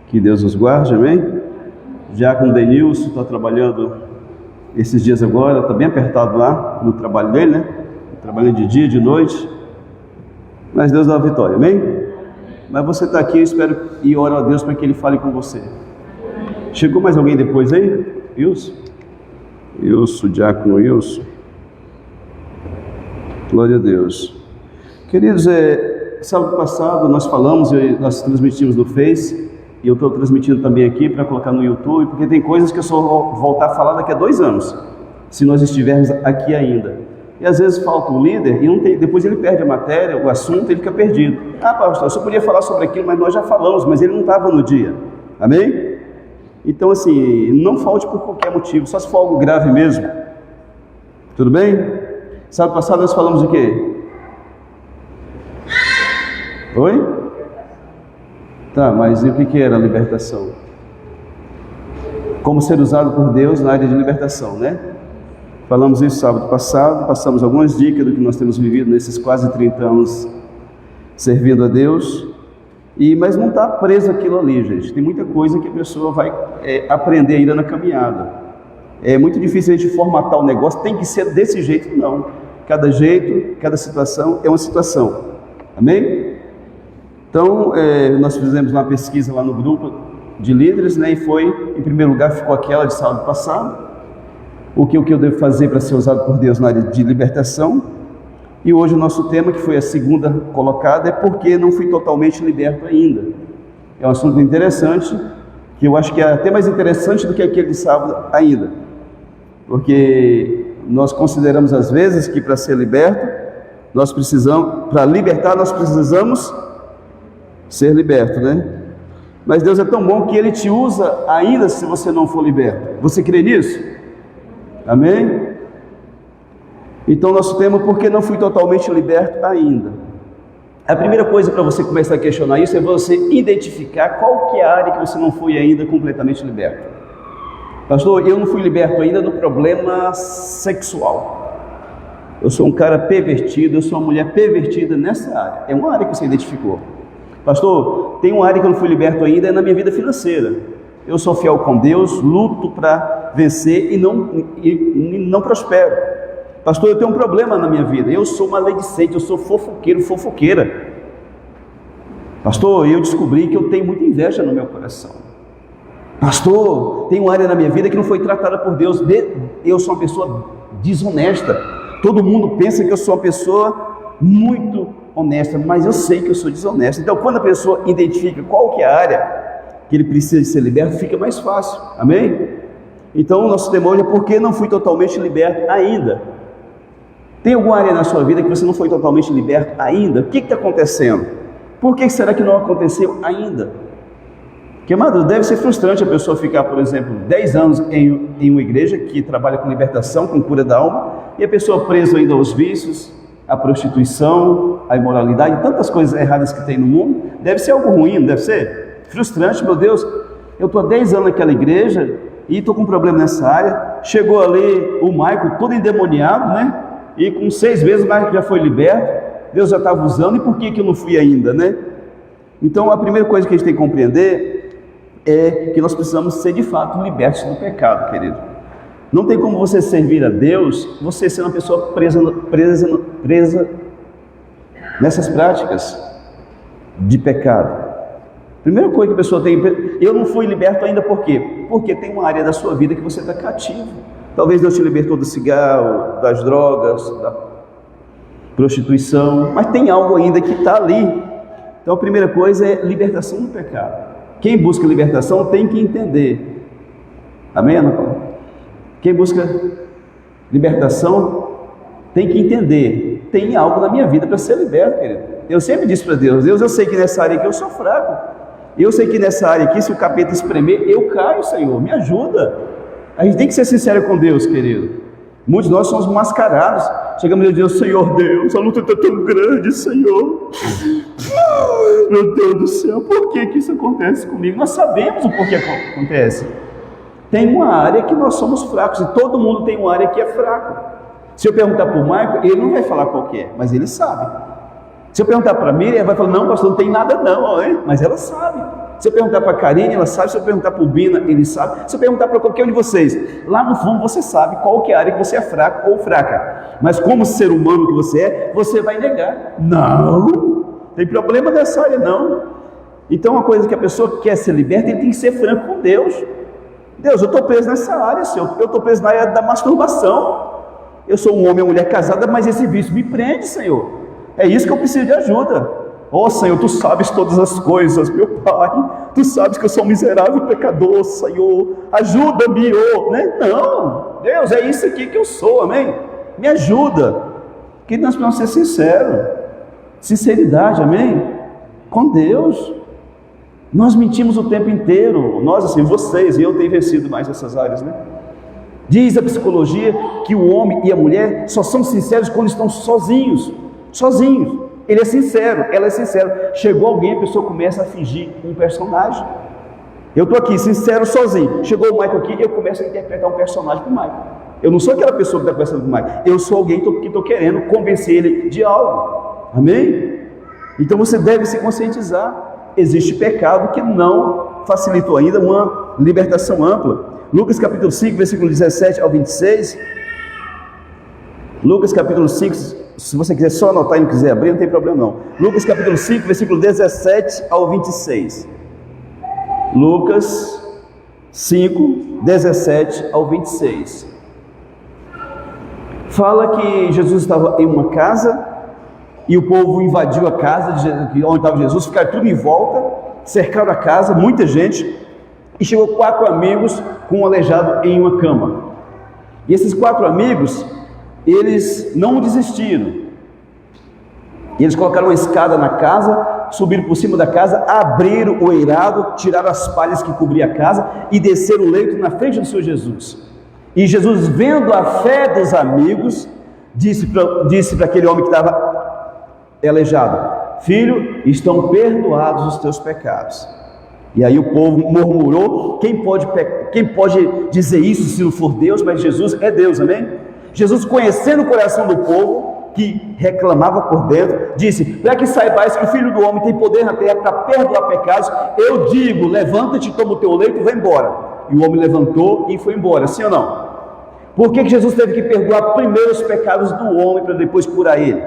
Que Deus os guarde, amém? Diácono Denilson está trabalhando esses dias agora, está bem apertado lá no trabalho dele, né? Trabalhando de dia, de noite, mas Deus dá a vitória, amém? Mas você está aqui, eu espero e oro a Deus para que Ele fale com você. Chegou mais alguém depois aí? Wilson, Diácono Wilson. Glória a Deus. Queridos, sábado passado nós falamos, nós transmitimos no Face, e eu estou transmitindo também aqui para colocar no YouTube, porque tem coisas que eu só vou voltar a falar daqui a 2 anos, se nós estivermos aqui ainda. E às vezes falta um líder e depois ele perde a matéria, o assunto, ele fica perdido. Ah, pastor, eu só podia falar sobre aquilo, mas nós já falamos, mas ele não estava no dia. Amém? Então, assim, não falte por qualquer motivo, só se for algo grave mesmo. Tudo bem? Sábado passado nós falamos de quê? Oi? Tá, mas e o que era a libertação? Como ser usado por Deus na área de libertação, né? Falamos isso sábado passado, passamos algumas dicas do que nós temos vivido nesses quase 30 anos servindo a Deus, mas não está preso aquilo ali, gente. Tem muita coisa que a pessoa vai aprender ainda na caminhada. É muito difícil a gente formatar o negócio, tem que ser desse jeito, não. Cada jeito, cada situação é uma situação. Amém? Então, nós fizemos uma pesquisa lá no grupo de líderes, né, e foi, em primeiro lugar, ficou aquela de sábado passado. O que eu devo fazer para ser usado por Deus na área de libertação? E hoje o nosso tema, que foi a segunda colocada, é porque não fui totalmente liberto ainda. É um assunto interessante, que eu acho que é até mais interessante do que aquele de sábado ainda. Porque nós consideramos às vezes que para ser liberto, para libertar nós precisamos ser liberto, né? Mas Deus é tão bom que Ele te usa ainda se você não for liberto. Você crê nisso? Amém? Então nosso tema, por que não fui totalmente liberto ainda? A primeira coisa para você começar a questionar isso é você identificar qual que é a área que você não foi ainda completamente liberto. Pastor, eu não fui liberto ainda no problema sexual. Eu sou um cara pervertido, eu sou uma mulher pervertida nessa área. É uma área que você identificou. Pastor, tem uma área que eu não fui liberto ainda, é na minha vida financeira. Eu sou fiel com Deus, luto para vencer e não prospero. Pastor, eu tenho um problema na minha vida, eu sou maledicente, eu sou fofoqueiro, fofoqueira. Pastor, eu descobri que eu tenho muita inveja no meu coração. Pastor, tem uma área na minha vida que não foi tratada por Deus, eu sou uma pessoa desonesta. Todo mundo pensa que eu sou uma pessoa muito honesta, mas eu sei que eu sou desonesto. Então, quando a pessoa identifica qual que é a área que ele precisa de ser liberto, fica mais fácil, amém? Então o nosso tema hoje é por que não fui totalmente liberto ainda. Tem alguma área na sua vida que você não foi totalmente liberto ainda? O que está acontecendo? Por que será que não aconteceu ainda? Porque, amado, deve ser frustrante a pessoa ficar, por exemplo, 10 anos em uma igreja que trabalha com libertação, com cura da alma, e a pessoa presa ainda aos vícios, à prostituição, à imoralidade, tantas coisas erradas que tem no mundo. Deve ser algo ruim, não deve ser? Frustrante, meu Deus, eu estou há 10 anos naquela igreja e estou com um problema nessa área. Chegou ali o Michael todo endemoniado, né? E com 6 meses o Michael já foi liberto, Deus já estava usando, e por que eu não fui ainda, né? Então a primeira coisa que a gente tem que compreender é que nós precisamos ser de fato libertos do pecado, querido. Não tem como você servir a Deus, você ser uma pessoa presa nessas práticas de pecado. Primeira coisa que a pessoa tem, eu não fui liberto ainda por quê? Porque tem uma área da sua vida que você está cativo. Talvez Deus te libertou do cigarro, das drogas, da prostituição, mas tem algo ainda que está ali. Então a primeira coisa é libertação do pecado. Quem busca libertação tem que entender. Amém, Ana Paula? Quem busca libertação tem que entender. Tem algo na minha vida para ser liberto, querido. Eu sempre disse para Deus, eu sei que nessa área aqui eu sou fraco. Eu sei que nessa área aqui, se o capeta espremer, eu caio, Senhor, me ajuda. A gente tem que ser sincero com Deus, querido. Muitos de nós somos mascarados. Chegamos a Deus, Senhor Deus, a luta está tão grande, Senhor. Meu Deus do céu, por que isso acontece comigo? Nós sabemos o porquê acontece. Tem uma área que nós somos fracos, e todo mundo tem uma área que é fraco. Se eu perguntar para o Marco, ele não vai falar qual que é, mas ele sabe. Se eu perguntar para a Miriam, ela vai falar, não, pastor, não tem nada não, hein? Mas ela sabe. Se eu perguntar para a Karine, ela sabe. Se eu perguntar para o Bina, ele sabe. Se eu perguntar para qualquer um de vocês, lá no fundo você sabe qual que é a área que você é fraco ou fraca. Mas como ser humano que você vai negar. Não tem problema nessa área não. Então uma coisa que a pessoa quer ser liberta, ele tem que ser franco com Deus. Deus, eu estou preso nessa área, Senhor. Eu estou preso na área da masturbação. Eu sou um homem ou mulher casada, mas esse vício me prende, Senhor. É isso que eu preciso de ajuda. Ó Senhor, Tu sabes todas as coisas, meu Pai. Tu sabes que eu sou um miserável pecador, Senhor. Ajuda-me, né? Não, Deus, é isso aqui que eu sou, amém? Me ajuda. Que nós precisamos ser sinceros. Sinceridade, amém? Com Deus. Nós mentimos o tempo inteiro. Nós, assim, vocês, e eu tenho vencido mais essas áreas, né? Diz a psicologia que o homem e a mulher só são sinceros quando estão sozinhos. Sozinhos. Ele é sincero, ela é sincera. Chegou alguém, a pessoa começa a fingir um personagem. Eu estou aqui, sincero, sozinho. Chegou o Michael aqui, eu começo a interpretar um personagem para o Michael. Eu não sou aquela pessoa que está conversando com o Michael. Eu sou alguém que estou querendo convencer ele de algo. Amém? Então você deve se conscientizar. Existe pecado que não facilitou ainda uma libertação ampla. Lucas capítulo 5, versículo 17 ao 26. Lucas capítulo 5... Se você quiser só anotar e não quiser abrir, não tem problema não. Lucas capítulo 5, versículo 17 ao 26. Lucas 5, 17 ao 26. Fala que Jesus estava em uma casa e o povo invadiu a casa onde estava Jesus, ficaram tudo em volta, cercaram a casa, muita gente, e chegou 4 amigos com um aleijado em uma cama. E esses 4 amigos, eles não desistiram. E eles colocaram uma escada na casa, subiram por cima da casa, abriram o eirado, tiraram as palhas que cobriam a casa e desceram o leito na frente do Senhor Jesus. E Jesus, vendo a fé dos amigos, disse para aquele homem que estava aleijado: filho, estão perdoados os teus pecados. E aí o povo murmurou: quem pode dizer isso se não for Deus? Mas Jesus é Deus, amém? Jesus, conhecendo o coração do povo, que reclamava por dentro, disse: para que saibais que o Filho do Homem tem poder na terra para perdoar pecados, eu digo, levanta-te, toma o teu leito e vai embora. E o homem levantou e foi embora, sim ou não? Por que Jesus teve que perdoar primeiro os pecados do homem para depois curar ele?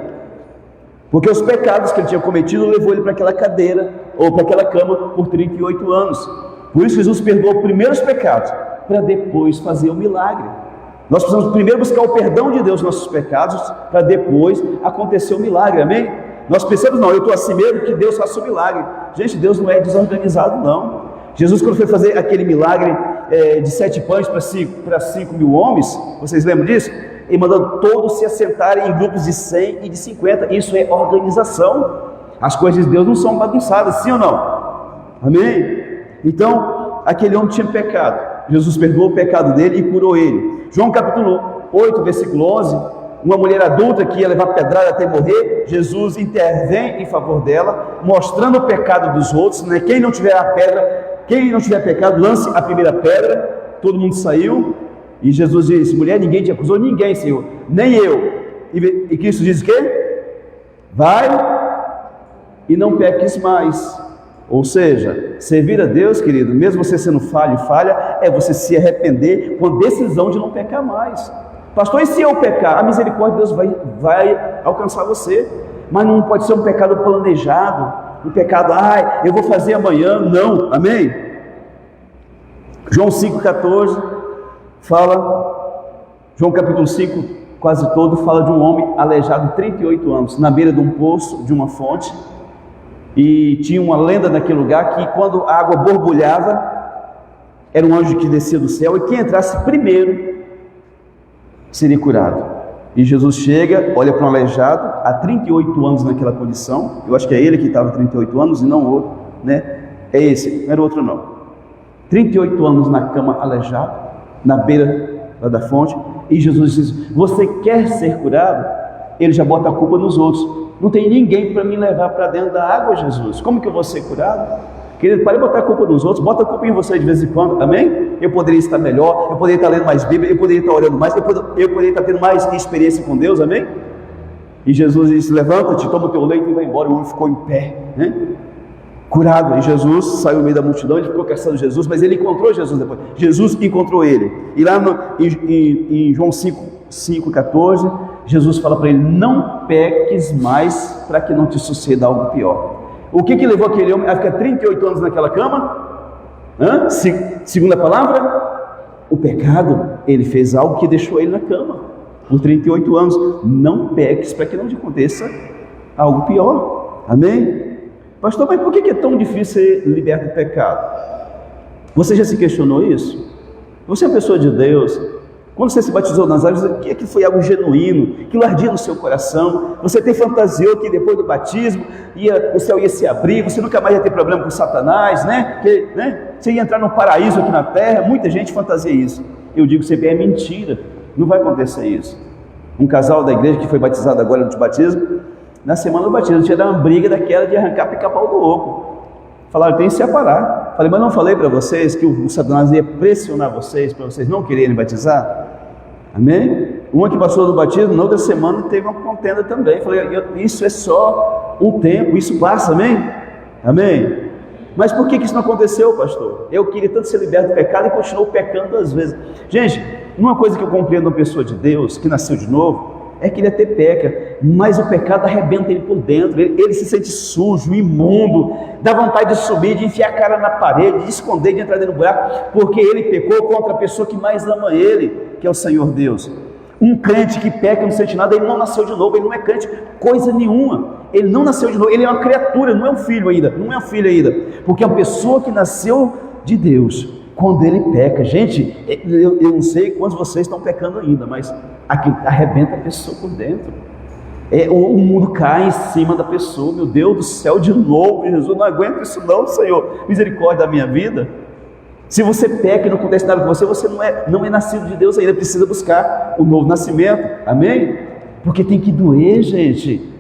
Porque os pecados que ele tinha cometido levou ele para aquela cadeira ou para aquela cama por 38 anos. Por isso Jesus perdoou primeiro os pecados para depois fazer o milagre. Nós precisamos primeiro buscar o perdão de Deus nos nossos pecados para depois acontecer o milagre, amém? Nós pensamos, não, eu estou assim mesmo, que Deus faça o milagre. Gente, Deus não é desorganizado não. Jesus, quando foi fazer aquele milagre de 7 pães para 5 mil homens, vocês lembram disso? Ele mandou todos se assentarem em grupos de 100 e de 50, isso é organização. As coisas de Deus não são bagunçadas, sim ou não? Amém? Então, aquele homem tinha pecado. Jesus perdoou o pecado dele e curou ele. João capítulo 8, versículo 11, uma mulher adulta que ia levar pedrada até morrer, Jesus intervém em favor dela, mostrando o pecado dos outros, né? Quem não tiver pecado, lance a primeira pedra. Todo mundo saiu, e Jesus disse: mulher, ninguém te acusou? Ninguém, Senhor, nem eu. E Cristo diz o quê? Vai e não peques mais. Ou seja, servir a Deus, querido, mesmo você sendo falha, é você se arrepender com a decisão de não pecar mais. Pastor, e se eu pecar? A misericórdia de Deus vai alcançar você, mas não pode ser um pecado planejado, um pecado, eu vou fazer amanhã, não, amém? João 5,14 fala, João capítulo 5, quase todo, fala de um homem aleijado 38 anos, na beira de um poço, de uma fonte. E tinha uma lenda naquele lugar que quando a água borbulhava, era um anjo que descia do céu, e quem entrasse primeiro seria curado. E Jesus chega, olha para um aleijado, há 38 anos naquela condição. Eu acho que é ele que estava há 38 anos e não o outro, né? É esse, não era outro não. 38 anos na cama, aleijado, na beira lá da fonte. E Jesus diz: você quer ser curado? Ele já bota a culpa nos outros. Não tem ninguém para me levar para dentro da água, Jesus. Como que eu vou ser curado? Querido, pare de botar a culpa nos outros, bota a culpa em você de vez em quando, amém? Eu poderia estar melhor, eu poderia estar lendo mais Bíblia, eu poderia estar orando mais, eu poderia estar tendo mais experiência com Deus, amém? E Jesus disse: levanta-te, toma o teu leito e vai embora. O homem ficou em pé, né? curado. E Jesus saiu no meio da multidão, ele ficou caçando Jesus, mas ele encontrou Jesus depois. Jesus encontrou ele. E lá em João 5,14, Jesus fala para ele: não peques mais, para que não te suceda algo pior. O que levou aquele homem a ficar 38 anos naquela cama? Segundo a palavra, o pecado. Ele fez algo que deixou ele na cama por 38 anos. Não peques, para que não te aconteça algo pior. Amém? Pastor, mas por que é tão difícil ser liberto do pecado? Você já se questionou isso? Você é uma pessoa de Deus. Quando você se batizou nas águas, que foi algo genuíno, que ardia no seu coração. Você tem fantasiou que depois do batismo o céu ia se abrir, você nunca mais ia ter problema com Satanás, Você ia entrar no paraíso aqui na terra. Muita gente fantasia isso. Eu digo sempre, é mentira. Não vai acontecer isso. Um casal da igreja que foi batizado agora no batismo, na semana do batismo, tinha dado uma briga daquela de arrancar pica-pau do oco. Falaram, tem que se separar. Falei, mas não falei para vocês que o Satanás ia pressionar vocês, para vocês não quererem batizar? Amém? Uma que passou do batismo, na outra semana teve uma contenda também. Falei, isso é só um tempo, isso passa, amém? Amém? Mas por que isso não aconteceu, pastor? Eu queria tanto ser liberto do pecado e continuo pecando às vezes. Gente, uma coisa que eu compreendo uma pessoa de Deus, que nasceu de novo, é que ele até peca, mas o pecado arrebenta ele por dentro. Ele se sente sujo, imundo, dá vontade de subir, de enfiar a cara na parede, de esconder, de entrar dentro do buraco, porque ele pecou contra a pessoa que mais ama ele, que é o Senhor Deus. Um crente que peca, não sente nada, ele não nasceu de novo, ele não é crente coisa nenhuma, ele não nasceu de novo, ele é uma criatura, não é um filho ainda, porque é uma pessoa que nasceu de Deus. Quando ele peca, gente, eu não sei quantos de vocês estão pecando ainda, mas arrebenta a pessoa por dentro. O mundo cai em cima da pessoa. Meu Deus do céu, de novo, Jesus, não aguento isso não, Senhor, misericórdia da minha vida. Se você peca e não acontece nada com você, você não é nascido de Deus ainda, precisa buscar o novo nascimento, amém? Porque tem que doer, gente.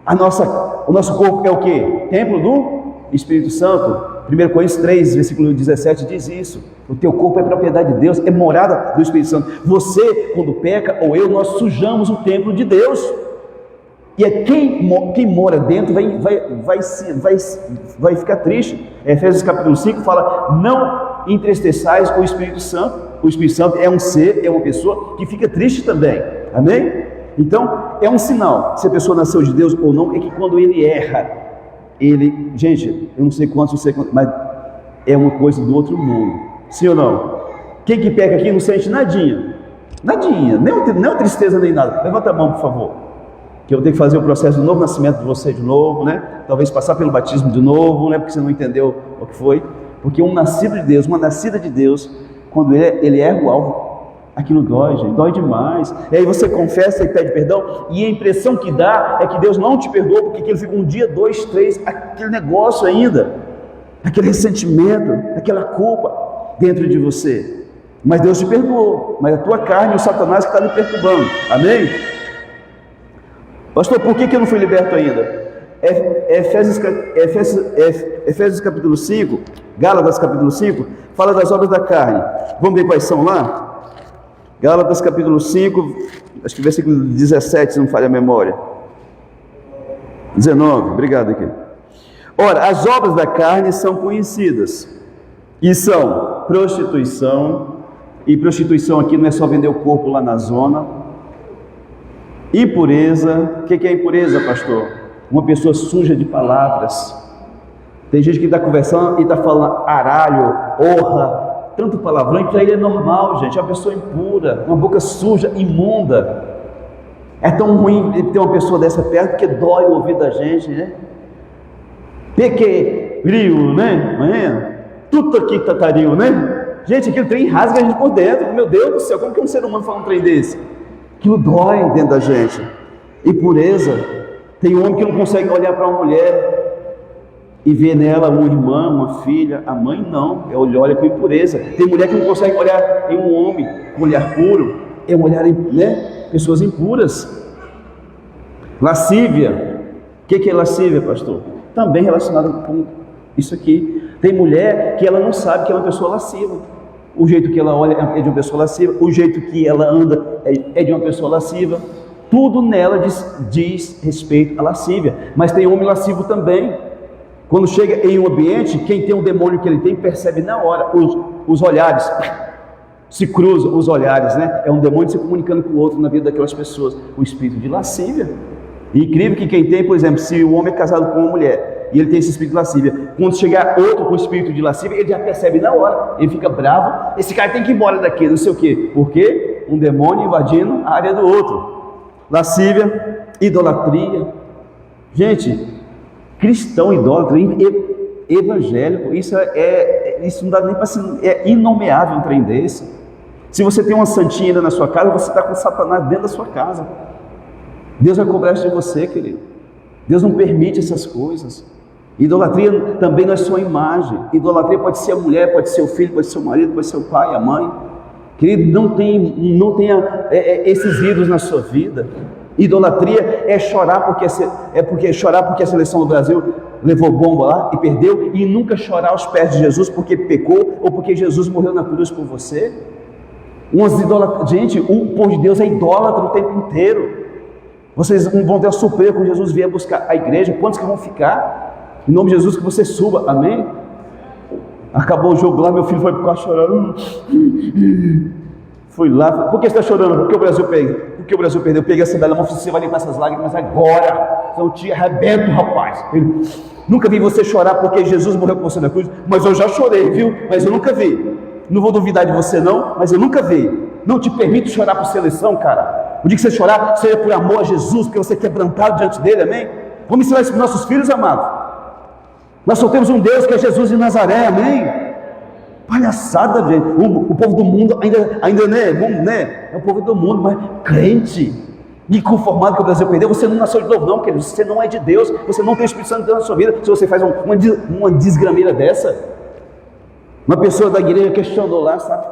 O nosso corpo é o quê? Templo do Espírito Santo. 1 Coríntios 3, versículo 17 diz isso. O teu corpo é propriedade de Deus, é morada do Espírito Santo. Você, quando peca, ou eu, nós sujamos o templo de Deus. E é quem mora dentro vai ficar triste. Efésios capítulo 5 fala: não entristeçais o Espírito Santo. O Espírito Santo é um ser, é uma pessoa que fica triste também. Amém? Então, é um sinal se a pessoa nasceu de Deus ou não, é que quando ele erra, gente, eu não sei quantos, mas é uma coisa do outro mundo. Sim ou não? Quem que peca aqui não sente nadinha, nem tristeza nem nada. Levanta a mão, por favor, que eu vou ter que fazer o processo do novo nascimento de você de novo, talvez passar pelo batismo de novo, porque você não entendeu o que foi. Porque um nascido de Deus, uma nascida de Deus, quando ele erra o alvo, aquilo dói, gente, dói demais. E aí você confessa e pede perdão, e a impressão que dá é que Deus não te perdoou, porque aquilo fica um dia, 2, 3, aquele negócio ainda, aquele ressentimento, aquela culpa dentro de você. Mas Deus te perdoou, mas a tua carne, o Satanás que está lhe perturbando. Amém? Pastor, por que eu não fui liberto ainda? Efésios capítulo 5, Gálatas capítulo 5, fala das obras da carne. Vamos ver quais são lá? Gálatas capítulo 5, acho que versículo 17, se não falha a memória. 19, obrigado aqui. Ora, as obras da carne são conhecidas, e são prostituição, e prostituição aqui não é só vender o corpo lá na zona. Impureza. O que é impureza, pastor? Uma pessoa suja de palavras. Tem gente que está conversando e está falando aralho, orra, tanto palavrão, e para ele é normal, gente. É uma pessoa impura, uma boca suja, imunda. É tão ruim ter uma pessoa dessa perto, porque dói o ouvido da gente, Peque, brilho, Tudo aqui tatario, Gente, aquele trem rasga a gente por dentro. Meu Deus do céu, como que um ser humano fala um trem desse? Aquilo dói dentro da gente. Impureza. Tem um homem que não consegue olhar para uma mulher e ver nela uma irmã, uma filha. A mãe não, ele olha com impureza. Tem mulher que não consegue olhar em um homem com um olhar puro, é um olhar, pessoas impuras. Lascívia. O que é lascívia, pastor? Também relacionado com isso aqui. Tem mulher que ela não sabe que é uma pessoa lasciva. O jeito que ela olha é de uma pessoa lasciva, o jeito que ela anda é de uma pessoa lasciva. Tudo nela diz respeito à lascívia. Mas tem homem lascivo também. Quando chega em um ambiente, quem tem o demônio que ele tem, percebe na hora, os olhares, se cruzam os olhares, né? É um demônio se comunicando com o outro na vida daquelas pessoas, o espírito de lascívia. E incrível que quem tem, por exemplo, se o homem é casado com uma mulher, e ele tem esse espírito de lascívia, quando chegar outro com espírito de lascívia, ele já percebe na hora, ele fica bravo, esse cara tem que ir embora daqui, não sei o quê, porque um demônio invadindo a área do outro. Lascívia, idolatria. Gente, cristão idólatra, evangélico, isso não dá nem para ser, é inomeável um trem desse. Se você tem uma santinha ainda na sua casa, você está com Satanás dentro da sua casa. Deus vai cobrar isso de você, querido. Deus não permite essas coisas. Idolatria também não é só imagem. Idolatria pode ser a mulher, pode ser o filho, pode ser o marido, pode ser o pai, a mãe. Querido, não tenha esses ídolos na sua vida. Idolatria é chorar porque a seleção do Brasil levou bomba lá e perdeu, e nunca chorar aos pés de Jesus porque pecou ou porque Jesus morreu na cruz por você. Gente, o povo de Deus é idólatra o tempo inteiro. Vocês vão ter a surpresa quando Jesus vier buscar a igreja. Quantos que vão ficar? Em nome de Jesus, que você suba, amém? Acabou o jogo lá, meu filho foi para o quarto chorando. Fui lá, por que você está chorando? Porque o Brasil perdeu. Eu peguei a sandália, você vai limpar essas lágrimas agora. Então te arrebento, rapaz. Nunca vi você chorar porque Jesus morreu por você na cruz, mas eu já chorei, viu? Mas eu nunca vi. Não vou duvidar de você não, mas eu nunca vi. Não te permito chorar por seleção, cara. O dia que você chorar, seja por amor a Jesus, porque você é quebrantado diante dele, amém? Vamos ensinar isso para os nossos filhos, amados. Nós só temos um Deus que é Jesus de Nazaré, amém? Palhaçada, gente. O povo do mundo ainda né? É o povo do mundo, mas crente, inconformado que o Brasil perdeu. Você não nasceu de novo, não, querido. Você não é de Deus. Você não tem o Espírito Santo de Deus na sua vida. Se você faz uma desgrameira dessa. Uma pessoa da igreja questionou lá, sabe?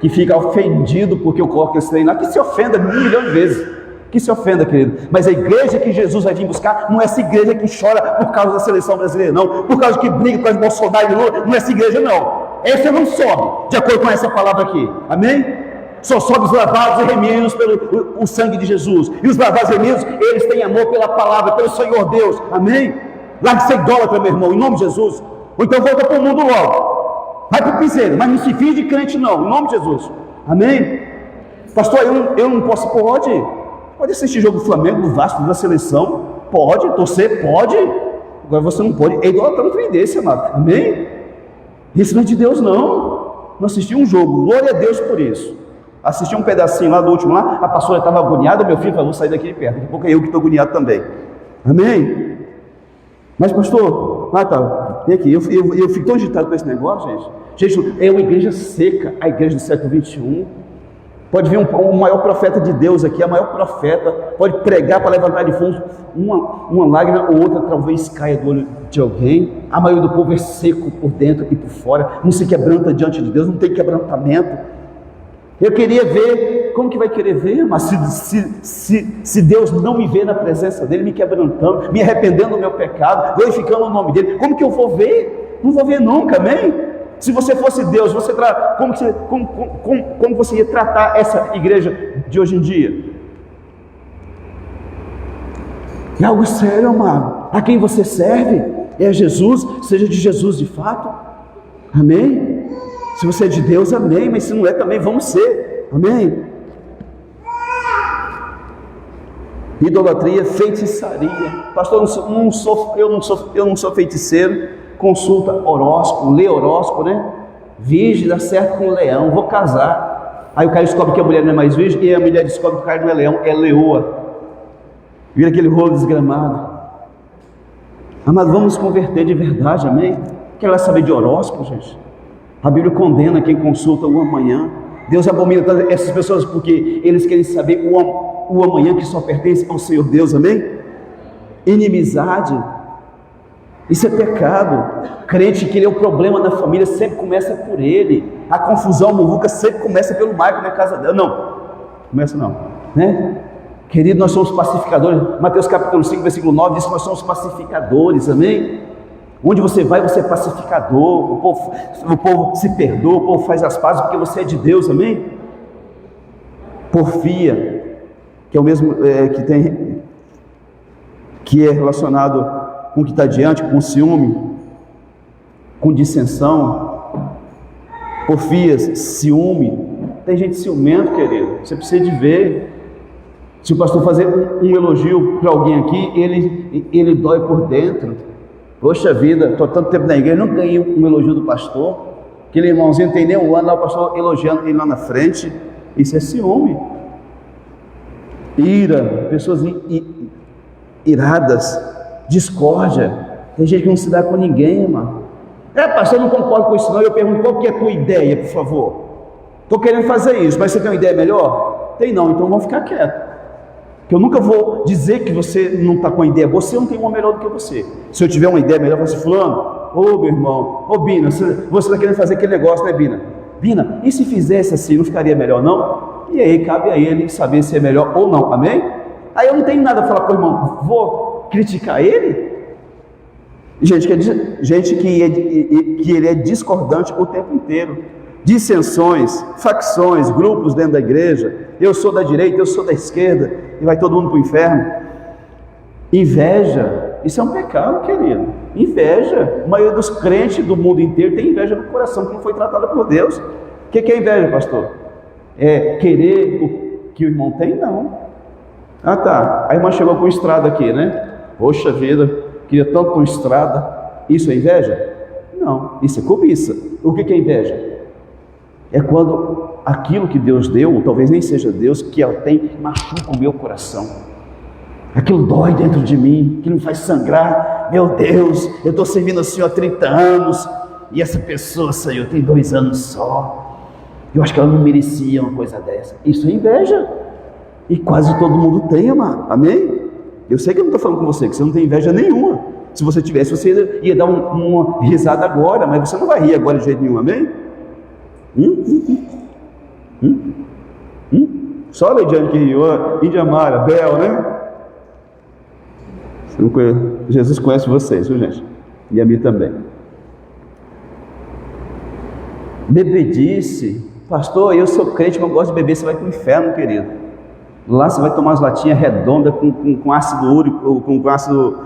Que fica ofendido porque eu coloco esse trem lá. Que se ofenda 1 milhão de vezes. Que se ofenda, querido. Mas a igreja que Jesus vai vir buscar não é essa igreja que chora por causa da seleção brasileira, não. Por causa que briga com as Bolsonaro e Lula. Não é essa igreja, não. Essa não sobe, de acordo com essa palavra aqui. Amém? Só sobe os lavados e remidos pelo o sangue de Jesus. E os lavados e remidos, eles têm amor pela palavra, pelo Senhor Deus. Amém? Largue ser idólatra, meu irmão, em nome de Jesus. Ou então volta para o mundo logo. Vai para o piseiro, mas não se finge de crente não, em nome de Jesus. Amém? Pastor, eu não posso, pode assistir jogo do Flamengo, do Vasco, da seleção, pode, torcer, pode. Agora você não pode, é idolatra um trem desse, amado. Amém? Isso não é de Deus não. Não assisti um jogo, glória a Deus por isso. Assisti um pedacinho lá do último lá, a pastora estava agoniada, meu filho falou, vou sair daqui de perto, daqui a pouco é eu que estou agoniado também. Amém? Mas pastor, vem aqui, eu fico tão agitado com esse negócio, gente. Gente, é uma igreja seca, a igreja do século XXI. Pode vir um maior profeta de Deus aqui, a maior profeta, pode pregar para levantar de fundo uma lágrima ou outra, talvez caia do olho de alguém. A maioria do povo é seco por dentro e por fora, não se quebranta diante de Deus, não tem quebrantamento. Eu queria ver, como que vai querer ver? Mas se Deus não me vê na presença dele, me quebrantando, me arrependendo do meu pecado, glorificando o nome dele, como que eu vou ver? Não vou ver nunca, amém? Se você fosse Deus, como você ia tratar essa igreja de hoje em dia? É algo sério, amado. A quem você serve é Jesus, seja de Jesus de fato. Amém? Se você é de Deus, amém. Mas se não é também, vamos ser. Amém? Idolatria, feitiçaria. Pastor, eu não sou feiticeiro. Consulta horóscopo, lê horóscopo, né? Virgem dá certo com leão, vou casar. Aí o cara descobre que a mulher não é mais virgem e a mulher descobre que o cara não é leão, é leoa. Vira aquele rolo desgramado. Amado, vamos nos converter de verdade, amém? Quer lá saber de horóscopo, gente? A Bíblia condena quem consulta o amanhã. Deus abomina essas pessoas porque eles querem saber o amanhã que só pertence ao Senhor Deus, amém? Inimizade. Isso é pecado. Crente que ele é o problema da família sempre começa por ele. A confusão, a muvuca sempre começa pelo Marco na casa dela. Não, começa não, né? Querido, nós somos pacificadores. Mateus capítulo 5, versículo 9 diz que nós somos pacificadores, amém? Onde você vai, você é pacificador. O povo se perdoa, o povo faz as pazes porque você é de Deus, amém? Porfia, que é o mesmo que é relacionado com o que está diante, com ciúme, com dissensão, porfias, ciúme. Tem gente ciumento, querido, você precisa de ver. Se o pastor fazer um elogio para alguém aqui, ele dói por dentro. Poxa vida, estou tanto tempo na igreja, não ganhei um elogio do pastor. Aquele irmãozinho não tem nem um ano, lá o pastor elogiando ele lá na frente. Isso é ciúme. Ira, pessoas iradas, discórdia. Tem gente que não se dá com ninguém, irmão. Pastor, eu não concordo com isso não. Eu pergunto, qual que é a tua ideia, por favor? Estou querendo fazer isso, mas você tem uma ideia melhor? Tem não, então vamos ficar quieto. Que eu nunca vou dizer que você não está com a ideia boa, você não tem uma melhor do que você. Se eu tiver uma ideia melhor, eu falo assim, fulano, meu irmão, Bina, você está querendo fazer aquele negócio, né, Bina? Bina, e se fizesse assim, não ficaria melhor não? E aí cabe a ele saber se é melhor ou não, amém? Aí eu não tenho nada a falar para o irmão, vou criticar ele? Gente que ele é discordante o tempo inteiro. Dissensões, facções, grupos dentro da igreja. Eu sou da direita, eu sou da esquerda, e vai todo mundo para o inferno. Inveja, isso é um pecado, querido. Inveja, a maioria dos crentes do mundo inteiro tem inveja no coração, que não foi tratada por Deus. O que é inveja, pastor? É querer o que o irmão tem? Não. Ah tá, a irmã chegou com estrada aqui, né? Poxa vida, queria tanto uma estrada. Isso é inveja? Não, isso é cobiça. O que é inveja? É quando aquilo que Deus deu, ou talvez nem seja Deus, que ela tem, machuca o meu coração. Aquilo dói dentro de mim, aquilo me faz sangrar. Meu Deus, eu estou servindo ao Senhor há 30 anos, e essa pessoa, Senhor, tem 2 anos só. Eu acho que ela não merecia uma coisa dessa. Isso é inveja. E quase todo mundo tem, amado. Amém? Eu sei que eu não estou falando com você, que você não tem inveja nenhuma. Se você tivesse, você ia dar uma risada agora, mas você não vai rir agora de jeito nenhum, amém? Só a Leidiane que riu, Índia Mara, Bel, né? Jesus conhece vocês, viu, gente? E a mim também. Bebedice, pastor, eu sou crente, mas eu gosto de beber. Você vai para o inferno, querido. Lá você vai tomar umas latinhas redondas com ácido úrico, com ácido,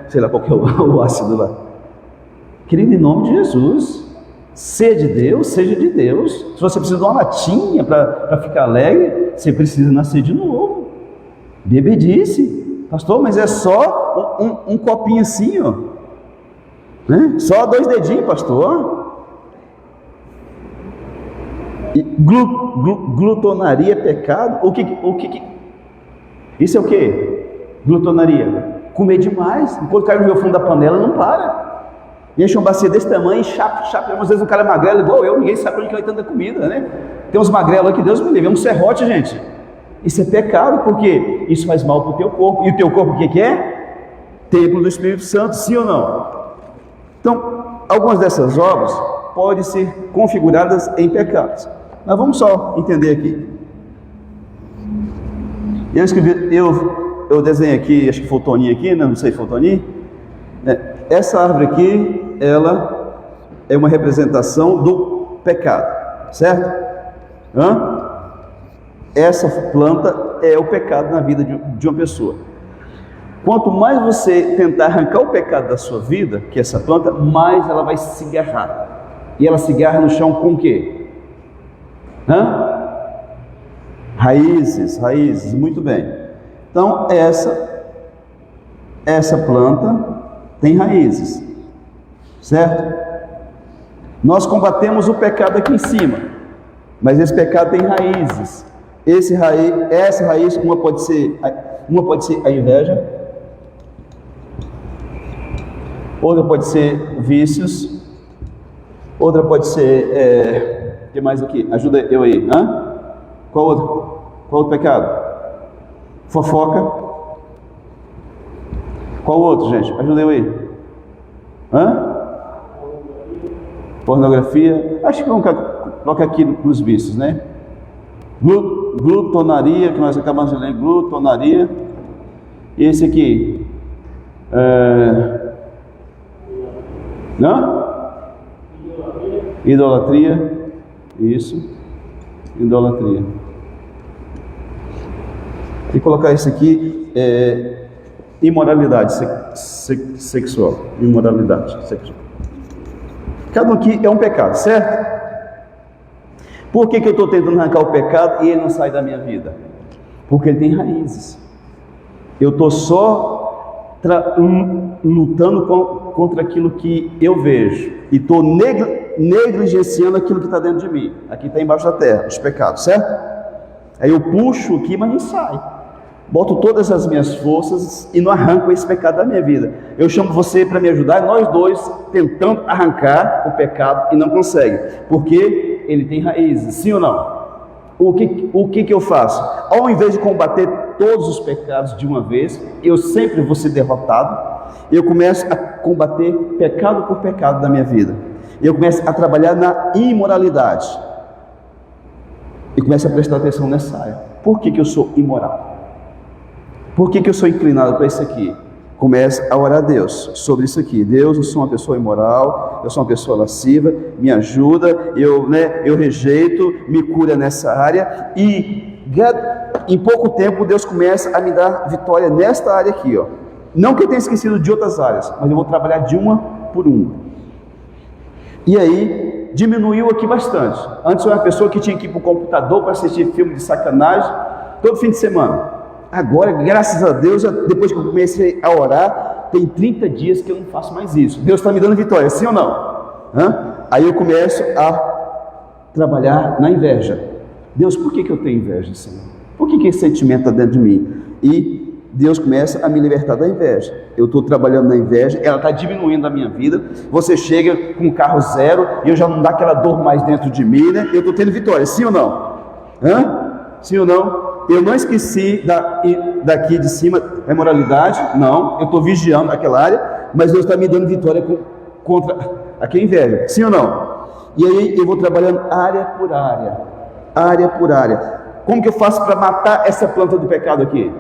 sei lá qual que é o ácido lá. Querido, em nome de Jesus, seja de Deus, seja de Deus. Se você precisa de uma latinha para ficar alegre, você precisa nascer de novo. Bebedice, pastor, mas é só um copinho assim, ó, né? Só 2 dedinhos, pastor. E glutonaria é pecado? O que? Isso é o que? Glutonaria. Comer demais. Enquanto cai no meu fundo da panela, não para. Enche uma bacia desse tamanho e chapa. Às vezes o cara é magrelo igual eu, ninguém sabe onde que vai tanta comida, né? Tem uns magrelos aí que Deus me livre, é um serrote, gente. Isso é pecado, porque isso faz mal para o teu corpo. E o teu corpo o que é? Templo do Espírito Santo, sim ou não? Então, algumas dessas obras podem ser configuradas em pecados. Mas vamos só entender aqui. Eu desenhei aqui, acho que foi o Toninho aqui, né? Não sei se foi o Toninho. Essa árvore aqui, ela é uma representação do pecado, certo? Essa planta é o pecado na vida de uma pessoa. Quanto mais você tentar arrancar o pecado da sua vida, que essa planta, mais ela vai se agarrar. E ela se agarra no chão com o quê? Raízes, muito bem. Então essa planta tem raízes, certo? Nós combatemos o pecado aqui em cima, mas esse pecado tem raízes. Essa raiz, uma pode ser a inveja, outra pode ser vícios, outra pode ser o que mais aqui? Ajuda eu aí. Qual outro pecado? Fofoca. Qual outro, gente? Ajuda eu aí. Pornografia. Acho que vamos colocar aqui nos vícios, né? Glutonaria, que nós acabamos de ler. Glutonaria. E esse aqui? Idolatria. Isso. Idolatria. E colocar isso aqui, Imoralidade sexual. Imoralidade sexual. Cada um aqui é um pecado, certo? Por que eu estou tentando arrancar o pecado e ele não sai da minha vida? Porque ele tem raízes. Eu estou só lutando contra aquilo que eu vejo. E estou negligenciando aquilo que está dentro de mim. Aqui está embaixo da terra, os pecados, certo? Aí eu puxo aqui, mas não sai. Boto todas as minhas forças e não arranco esse pecado da minha vida. Eu chamo você para me ajudar, nós dois tentando arrancar o pecado e não consegue. Porque ele tem raízes, sim ou não? O que eu faço? Ao invés de combater todos os pecados de uma vez, eu sempre vou ser derrotado. Eu começo a combater pecado por pecado da minha vida. Eu começo a trabalhar na imoralidade. E começo a prestar atenção nessa área. Por que eu sou imoral? Por que eu sou inclinado para isso aqui? Começa a orar a Deus sobre isso aqui. Deus, eu sou uma pessoa imoral, eu sou uma pessoa lasciva, me ajuda, eu rejeito, me cura nessa área. E em pouco tempo Deus começa a me dar vitória nesta área aqui, ó. Não que eu tenha esquecido de outras áreas, mas eu vou trabalhar de uma por uma. E aí, diminuiu aqui bastante. Antes eu era uma pessoa que tinha que ir para o computador para assistir filme de sacanagem todo fim de semana. Agora, graças a Deus, depois que eu comecei a orar, tem 30 dias que eu não faço mais isso. Deus está me dando vitória, sim ou não? Aí eu começo a trabalhar na inveja. Deus, por que eu tenho inveja, Senhor? Por que esse sentimento está dentro de mim? E Deus começa a me libertar da inveja. Eu estou trabalhando na inveja, ela está diminuindo a minha vida. Você chega com um carro zero e eu já não dá aquela dor mais dentro de mim, né? Eu estou tendo vitória, sim ou não? Sim ou não? Eu não esqueci daqui de cima a imoralidade, não, eu estou vigiando aquela área, mas Deus está me dando vitória contra a inveja, sim ou não? E aí eu vou trabalhando área por área. Como que eu faço para matar essa planta do pecado aqui?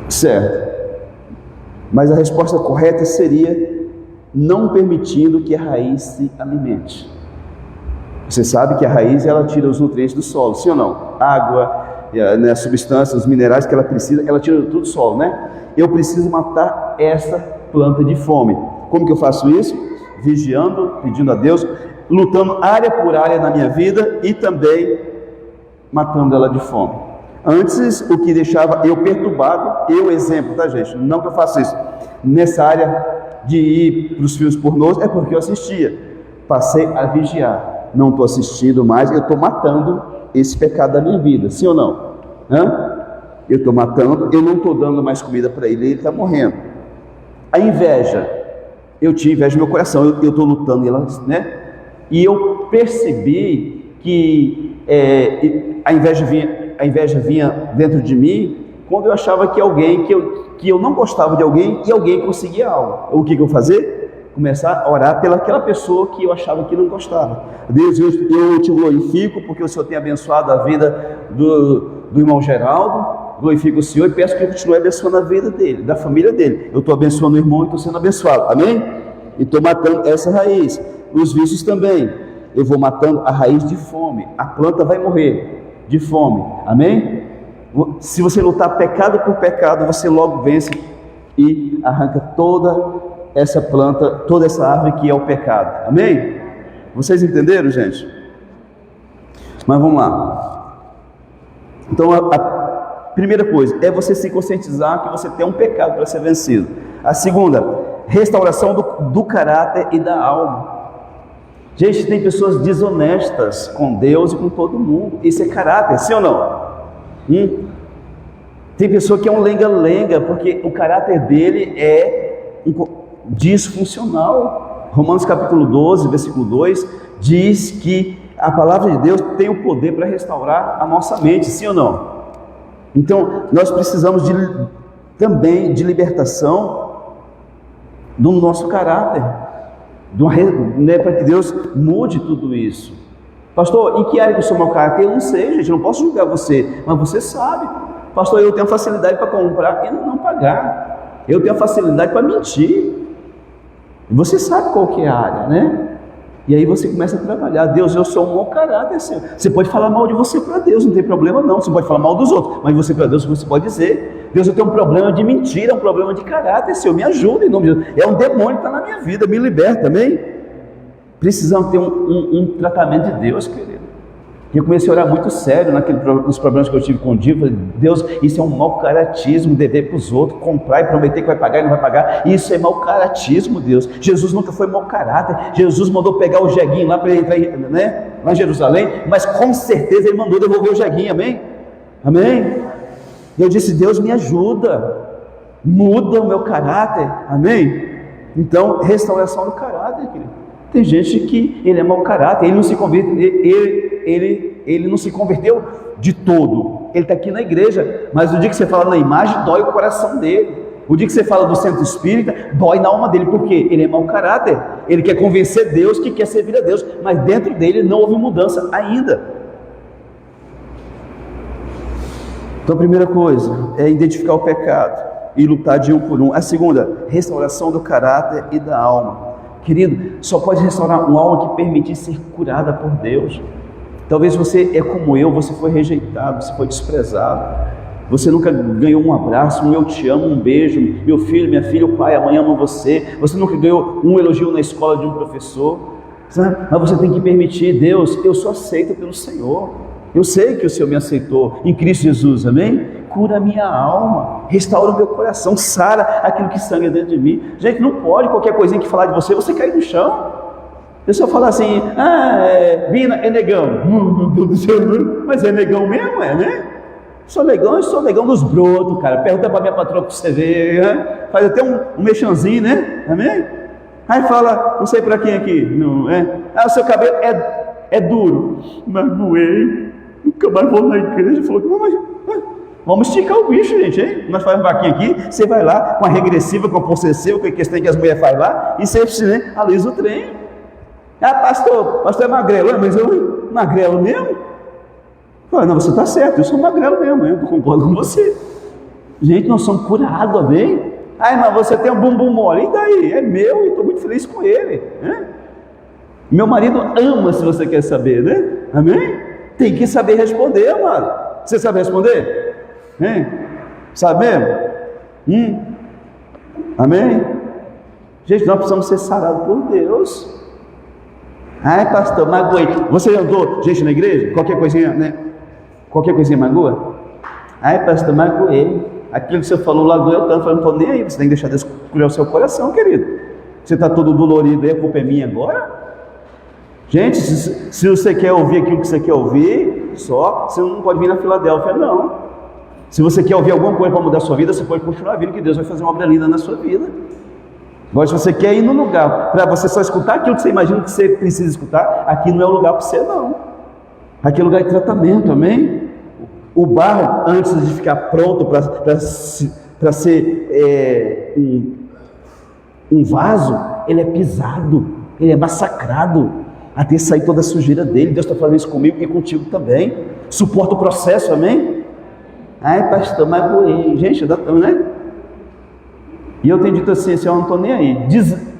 Certo. Mas a resposta correta seria não permitindo que a raiz se alimente. Você sabe que a raiz, ela tira os nutrientes do solo, sim ou não? Água, as substâncias, os minerais que ela precisa, ela tira tudo do solo, né? Eu preciso matar essa planta de fome. Como que eu faço isso? Vigiando, pedindo a Deus, lutando área por área na minha vida e também matando ela de fome. Antes, o que deixava eu perturbado, exemplo, tá, gente? Não que eu faça isso. Nessa área de ir para os filmes pornôs, é porque eu assistia. Passei a vigiar. Não estou assistindo mais, eu estou matando esse pecado da minha vida, sim ou não? Eu estou matando, eu não estou dando mais comida para ele está morrendo. A inveja, eu tinha inveja no meu coração, eu estou lutando, né? E eu percebi que a inveja vinha dentro de mim quando eu achava que eu não gostava de alguém e alguém conseguia algo. O que eu fazia? Começar a orar pelaquela pessoa que eu achava que não gostava. Deus, eu te glorifico porque o Senhor tem abençoado a vida do irmão Geraldo, glorifico o Senhor e peço que eu continue abençoando a vida dele, da família dele. Eu estou abençoando o irmão e estou sendo abençoado, amém? E estou matando essa raiz. Os vícios também, eu vou matando a raiz de fome, a planta vai morrer de fome, amém? Se você lutar pecado por pecado, você logo vence e arranca toda essa planta, toda essa árvore que é o pecado, amém? Vocês entenderam, gente? Mas vamos lá. Então a primeira coisa é você se conscientizar que você tem um pecado para ser vencido. A segunda, restauração do caráter e da alma. Gente, tem pessoas desonestas com Deus e com todo mundo. Isso é caráter, sim ou não? Tem pessoa que é um lenga-lenga porque o caráter dele é disfuncional. Romanos capítulo 12, versículo 2 diz que a palavra de Deus tem o poder para restaurar a nossa mente, sim ou não? Então nós precisamos também de libertação do nosso caráter, para que Deus mude tudo isso. Pastor, em que área que eu sou mau caráter? Eu não sei, gente, eu não posso julgar você, mas você sabe. Pastor, eu tenho facilidade para comprar e não pagar. Eu tenho facilidade para mentir. Você sabe qual que é a área, né? E aí você começa a trabalhar. Deus, eu sou um mau caráter, Senhor. Você pode falar mal de você para Deus, não tem problema não. Você pode falar mal dos outros, mas você para Deus você pode dizer: Deus, eu tenho um problema de mentira, um problema de caráter, Senhor, me ajuda em nome de Jesus. É um demônio que está na minha vida, me liberta, amém? Precisamos ter um tratamento de Deus, querido. E eu comecei a orar muito sério nos problemas que eu tive com o Diva. Deus, isso é um mau caratismo, dever para os outros, comprar e prometer que vai pagar e não vai pagar. Isso é mau caratismo, Deus. Jesus nunca foi mau caráter. Jesus mandou pegar o jeguinho lá para ele entrar, né, lá em Jerusalém, mas com certeza ele mandou devolver o jeguinho, amém? Amém? Eu disse: Deus, me ajuda, muda o meu caráter, amém? Então, restauração do caráter, querido. Tem gente que ele é mau caráter, ele não se converte, ele não se converteu de todo. Ele está aqui na igreja, mas o dia que você fala na imagem, dói o coração dele. O dia que você fala do centro espírita, dói na alma dele, porque ele é mau caráter. Ele quer convencer Deus que quer servir a Deus, mas dentro dele não houve mudança ainda. Então a primeira coisa é identificar o pecado e lutar de um por um. A segunda, restauração do caráter e da alma. Querido, só pode restaurar uma alma que permitir ser curada por Deus. Talvez você é como eu, você foi rejeitado, você foi desprezado, você nunca ganhou um abraço, um eu te amo, um beijo, meu filho, minha filha, o pai, a mãe ama você nunca ganhou um elogio na escola de um professor, sabe? Mas você tem que permitir: Deus, eu sou aceito pelo Senhor, eu sei que o Senhor me aceitou em Cristo Jesus, amém? Cura a minha alma, restaura o meu coração, sara aquilo que sangra dentro de mim. Gente, não pode qualquer coisinha que falar de você cair no chão. A pessoa fala assim: Bina é negão. Meu Deus do céu, mas é negão mesmo, né? Sou negão nos brotos, cara. Pergunta para minha patroa para você ver, né? Faz até um mexãozinho, né? Amém? Aí fala, não sei para quem aqui, não é? O seu cabelo é duro. Magoei, nunca mais vou na igreja. Falou: vamos esticar o bicho, gente, hein? Nós fazemos vaquinha aqui, você vai lá com a regressiva, com a possessiva, com a questão que as mulheres fazem lá, e você, né, alisa o trem. Pastor é magrelo, mas eu magrelo mesmo? Fala: não, você está certo, eu sou magrelo mesmo, eu concordo com você. Gente, nós somos curados, amém? Mas você tem um bumbum mole, e daí? É meu, e estou muito feliz com ele, né? Meu marido ama, se você quer saber, né? Amém? Tem que saber responder, amado. Você sabe responder? Hein? Sabe mesmo? Amém? Gente, nós precisamos ser sarados por Deus. Pastor, magoei. Você andou, gente, na igreja? Qualquer coisinha, né? Qualquer coisinha magoa? Pastor, magoei. Aquilo que você falou lá doeu tanto. Eu não estou nem aí. Você tem que deixar Deus curar o seu coração, querido. Você está todo dolorido aí, a culpa é minha agora? Gente, se você quer ouvir aquilo que você quer ouvir, você não pode vir na Filadélfia, não. Se você quer ouvir alguma coisa para mudar a sua vida, você pode continuar vindo, que Deus vai fazer uma obra linda na sua vida. Agora, se você quer ir no lugar para você só escutar aquilo que você imagina que você precisa escutar, aqui não é o lugar para você, não. Aqui é lugar de tratamento, amém? O barro, antes de ficar pronto para ser um vaso, ele é pisado, ele é massacrado, até sair toda a sujeira dele. Deus está falando isso comigo e contigo também. Suporta o processo, amém? Pastor, magoei. Gente, né? E eu tenho dito assim: eu não estou nem aí.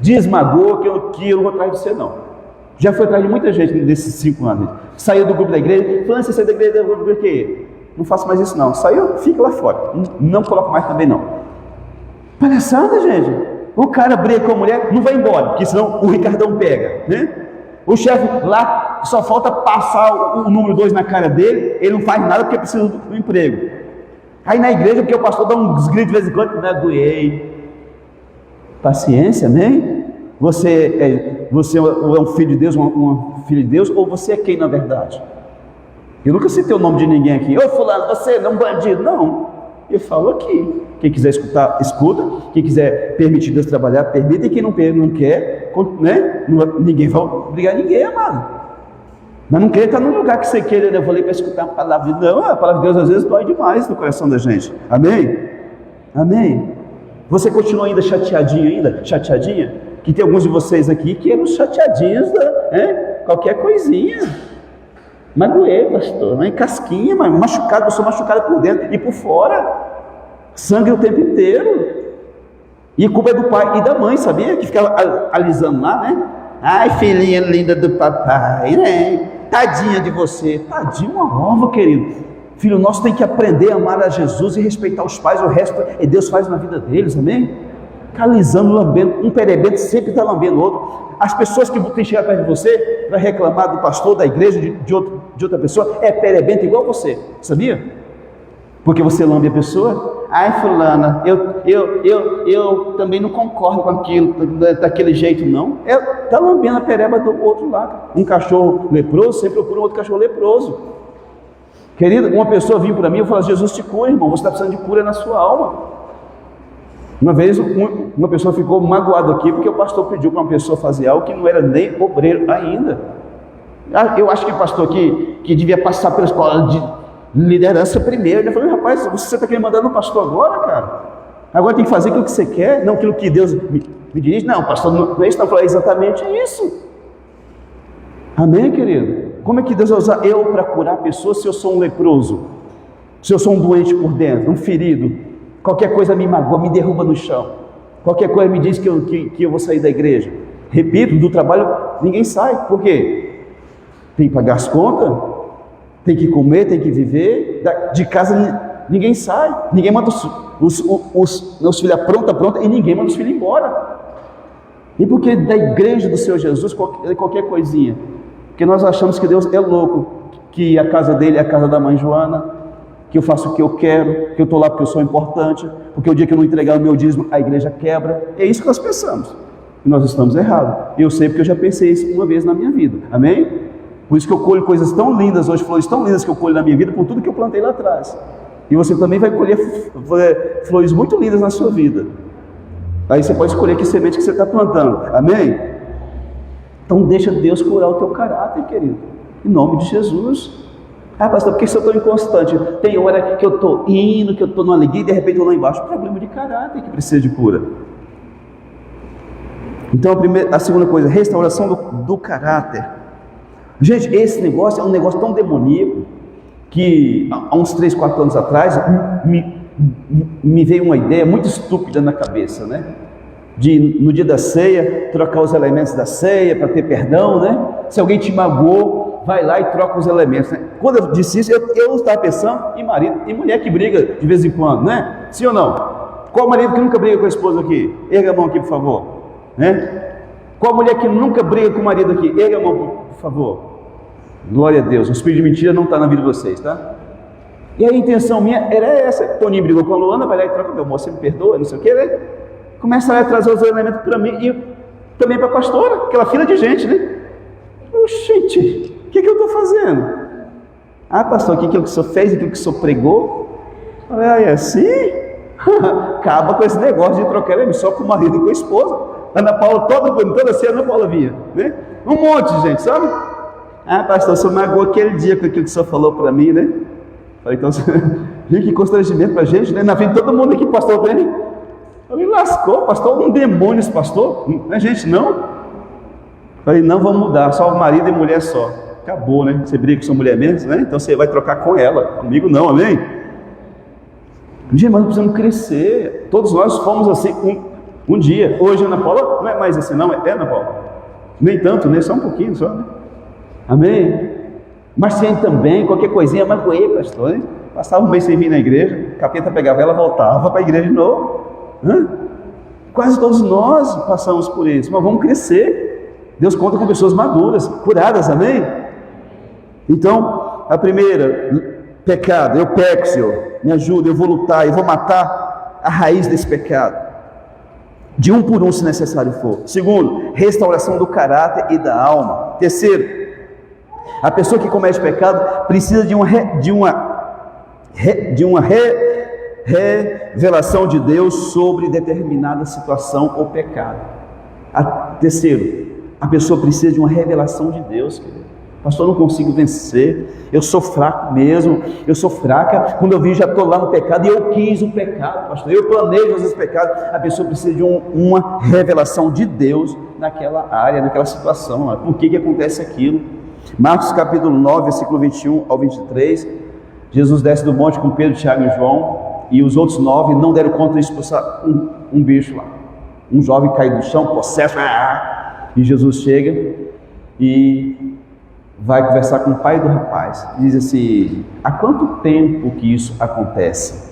Desmagou que eu não vou atrás de você, não. Já fui atrás de muita gente nesses 5 anos. Saiu do grupo da igreja. Falando: você saiu da igreja, por quê? Não faço mais isso, não. Saiu, fica lá fora. Não coloco mais também, não. Palhaçada, gente. O cara briga com a mulher, não vai embora, porque senão o Ricardão pega, né? O chefe lá só falta passar o número 2 na cara dele, ele não faz nada porque precisa do emprego. Aí na igreja, porque o pastor dá uns gritos de vez em quando, magoei. Paciência, amém? Você é um filho de Deus, uma filha de Deus, ou você é quem na verdade? Eu nunca citei o nome de ninguém aqui. Ô fulano, você é um bandido. Não, eu falo aqui. Quem quiser escutar, escuta. Quem quiser permitir Deus trabalhar, permita. E quem não quer, né? Ninguém vai obrigar ninguém, amado. Mas não querer estar no lugar que você queira. Eu falei para escutar a palavra de Deus. Não, a palavra de Deus às vezes dói demais no coração da gente. Amém? Amém? Você continua ainda chateadinho, chateadinha? Que tem alguns de vocês aqui que eram chateadinhos, né? Qualquer coisinha. Magoei, pastor, não é casquinha, mas machucado, eu sou machucado por dentro e por fora. Sangue o tempo inteiro. E a culpa é do pai e da mãe, sabia? Que ficava alisando lá, né? Ai, filhinha linda do papai, né? Tadinha de você. Tadinha uma ova, querido. Filho nosso tem que aprender a amar a Jesus e respeitar os pais, o resto é Deus faz na vida deles, amém? Calizando, lambendo, um perebento sempre está lambendo o outro. As pessoas que têm chegado perto de você, vai reclamar do pastor, da igreja, de outra pessoa, é perebento igual você, sabia? Porque você lambe a pessoa. Ai, fulana, eu também não concordo com aquilo, daquele jeito não. Está lambendo a pereba do outro lado. Um cachorro leproso sempre procura um outro cachorro leproso. Querido, uma pessoa vinha para mim e falou: Jesus te cura, irmão, você está precisando de cura na sua alma. Uma vez uma pessoa ficou magoada aqui porque o pastor pediu para uma pessoa fazer algo que não era nem obreiro ainda. Eu acho que o pastor aqui, que devia passar pela escola de liderança primeiro. Ele falou: rapaz, você está querendo mandar no pastor agora, cara? Agora tem que fazer aquilo que você quer, não aquilo que Deus me dirige. Não, pastor, não é isso, não. Eu falei: exatamente isso. Amém, querido? Como é que Deus vai usar eu para curar pessoas se eu sou um leproso? Se eu sou um doente por dentro, um ferido? Qualquer coisa me magoa, me derruba no chão. Qualquer coisa me diz que eu vou sair da igreja. Repito, do trabalho ninguém sai. Por quê? Tem que pagar as contas, tem que comer, tem que viver. De casa ninguém sai. Ninguém manda os meus filhos pronta e ninguém manda os filhos embora. E por que da igreja do Senhor Jesus qualquer coisinha? Porque nós achamos que Deus é louco, que a casa dele é a casa da mãe Joana, que eu faço o que eu quero, que eu estou lá porque eu sou importante, porque o dia que eu não entregar o meu dízimo, a igreja quebra. É isso que nós pensamos. E nós estamos errados. Eu sei porque eu já pensei isso uma vez na minha vida. Amém? Por isso que eu colho coisas tão lindas hoje, flores tão lindas que eu colho na minha vida, por tudo que eu plantei lá atrás. E você também vai colher flores muito lindas na sua vida. Aí você pode escolher que semente que você está plantando. Amém? Então deixa Deus curar o teu caráter, querido. Em nome de Jesus. Ah, pastor, por que eu estou inconstante? Tem hora que eu estou indo, que eu estou numa alegria e de repente eu lá embaixo. Problema de caráter que precisa de cura. Então a segunda coisa, restauração do caráter. Gente, esse negócio é um negócio tão demoníaco que há uns 3, 4 anos atrás me veio uma ideia muito estúpida na cabeça, né? De no dia da ceia, trocar os elementos da ceia para ter perdão, né? Se alguém te magoou, vai lá e troca os elementos, né? Quando eu disse isso, eu estava pensando em marido e mulher que briga de vez em quando, né? Sim ou não? Qual marido que nunca briga com a esposa aqui? Erga a mão aqui, por favor, né? Qual mulher que nunca briga com o marido aqui? Erga a mão, por favor. Glória a Deus, o espírito de mentira não está na vida de vocês, tá? E a intenção minha era essa. Toninho brigou com a Luana, vai lá e troca, meu amor, você me perdoa, não sei o que, né? Começa a trazer os elementos para mim e também para a pastora, aquela fila de gente, né? Gente, o que eu estou fazendo? Ah, pastor, aquilo que o senhor fez, aquilo que o senhor pregou? Falei: ah, é assim? Acaba com esse negócio de trocar elementos só com o marido e com a esposa. Ana Paula, toda ceia, Ana Paula vinha, né? Um monte de gente, sabe? Ah, pastor, o senhor magoou aquele dia com aquilo que o senhor falou para mim, né? Falei: então, gente, que constrangimento para a gente, né? Na frente de todo mundo aqui, pastor, vem. Eu me lascou, pastor, um demônio esse pastor, não é gente não. Falei: não, vamos mudar, só marido e mulher só. Acabou, né? Você briga com sua mulher mesmo, né? Então você vai trocar com ela, comigo não, amém? Gente, mas nós precisamos crescer. Todos nós fomos assim um dia. Hoje Ana Paula não é mais assim não, é Ana Paula? Nem tanto, né? Só um pouquinho só, né? Amém? Marciane também, qualquer coisinha, magoei, pastor, né? Passava um mês sem vir na igreja, o capeta pegava ela, voltava para a igreja de novo. Quase todos nós passamos por isso, mas vamos crescer. Deus conta com pessoas maduras, curadas, amém? Então, a primeira, pecado, eu peco, Senhor, me ajuda, eu vou lutar, eu vou matar a raiz desse pecado, de um por um se necessário for. Segundo, restauração do caráter e da alma. Terceiro, a pessoa que comete pecado precisa de uma revelação de Deus sobre determinada situação ou pecado. Terceiro, a pessoa precisa de uma revelação de Deus, querido. Pastor, eu não consigo vencer, eu sou fraco mesmo, eu sou fraca, quando eu vi já estou lá no pecado e eu quis o pecado, pastor, eu planejo às vezes pecado. A pessoa precisa de uma revelação de Deus naquela área, naquela situação, por que acontece aquilo. Marcos capítulo 9, versículo 21 ao 23, Jesus desce do monte com Pedro, Tiago e João, e os outros 9 não deram conta de expulsar um bicho lá. Um jovem caiu do chão, possesso, E Jesus chega e vai conversar com o pai do rapaz. Diz assim: há quanto tempo que isso acontece?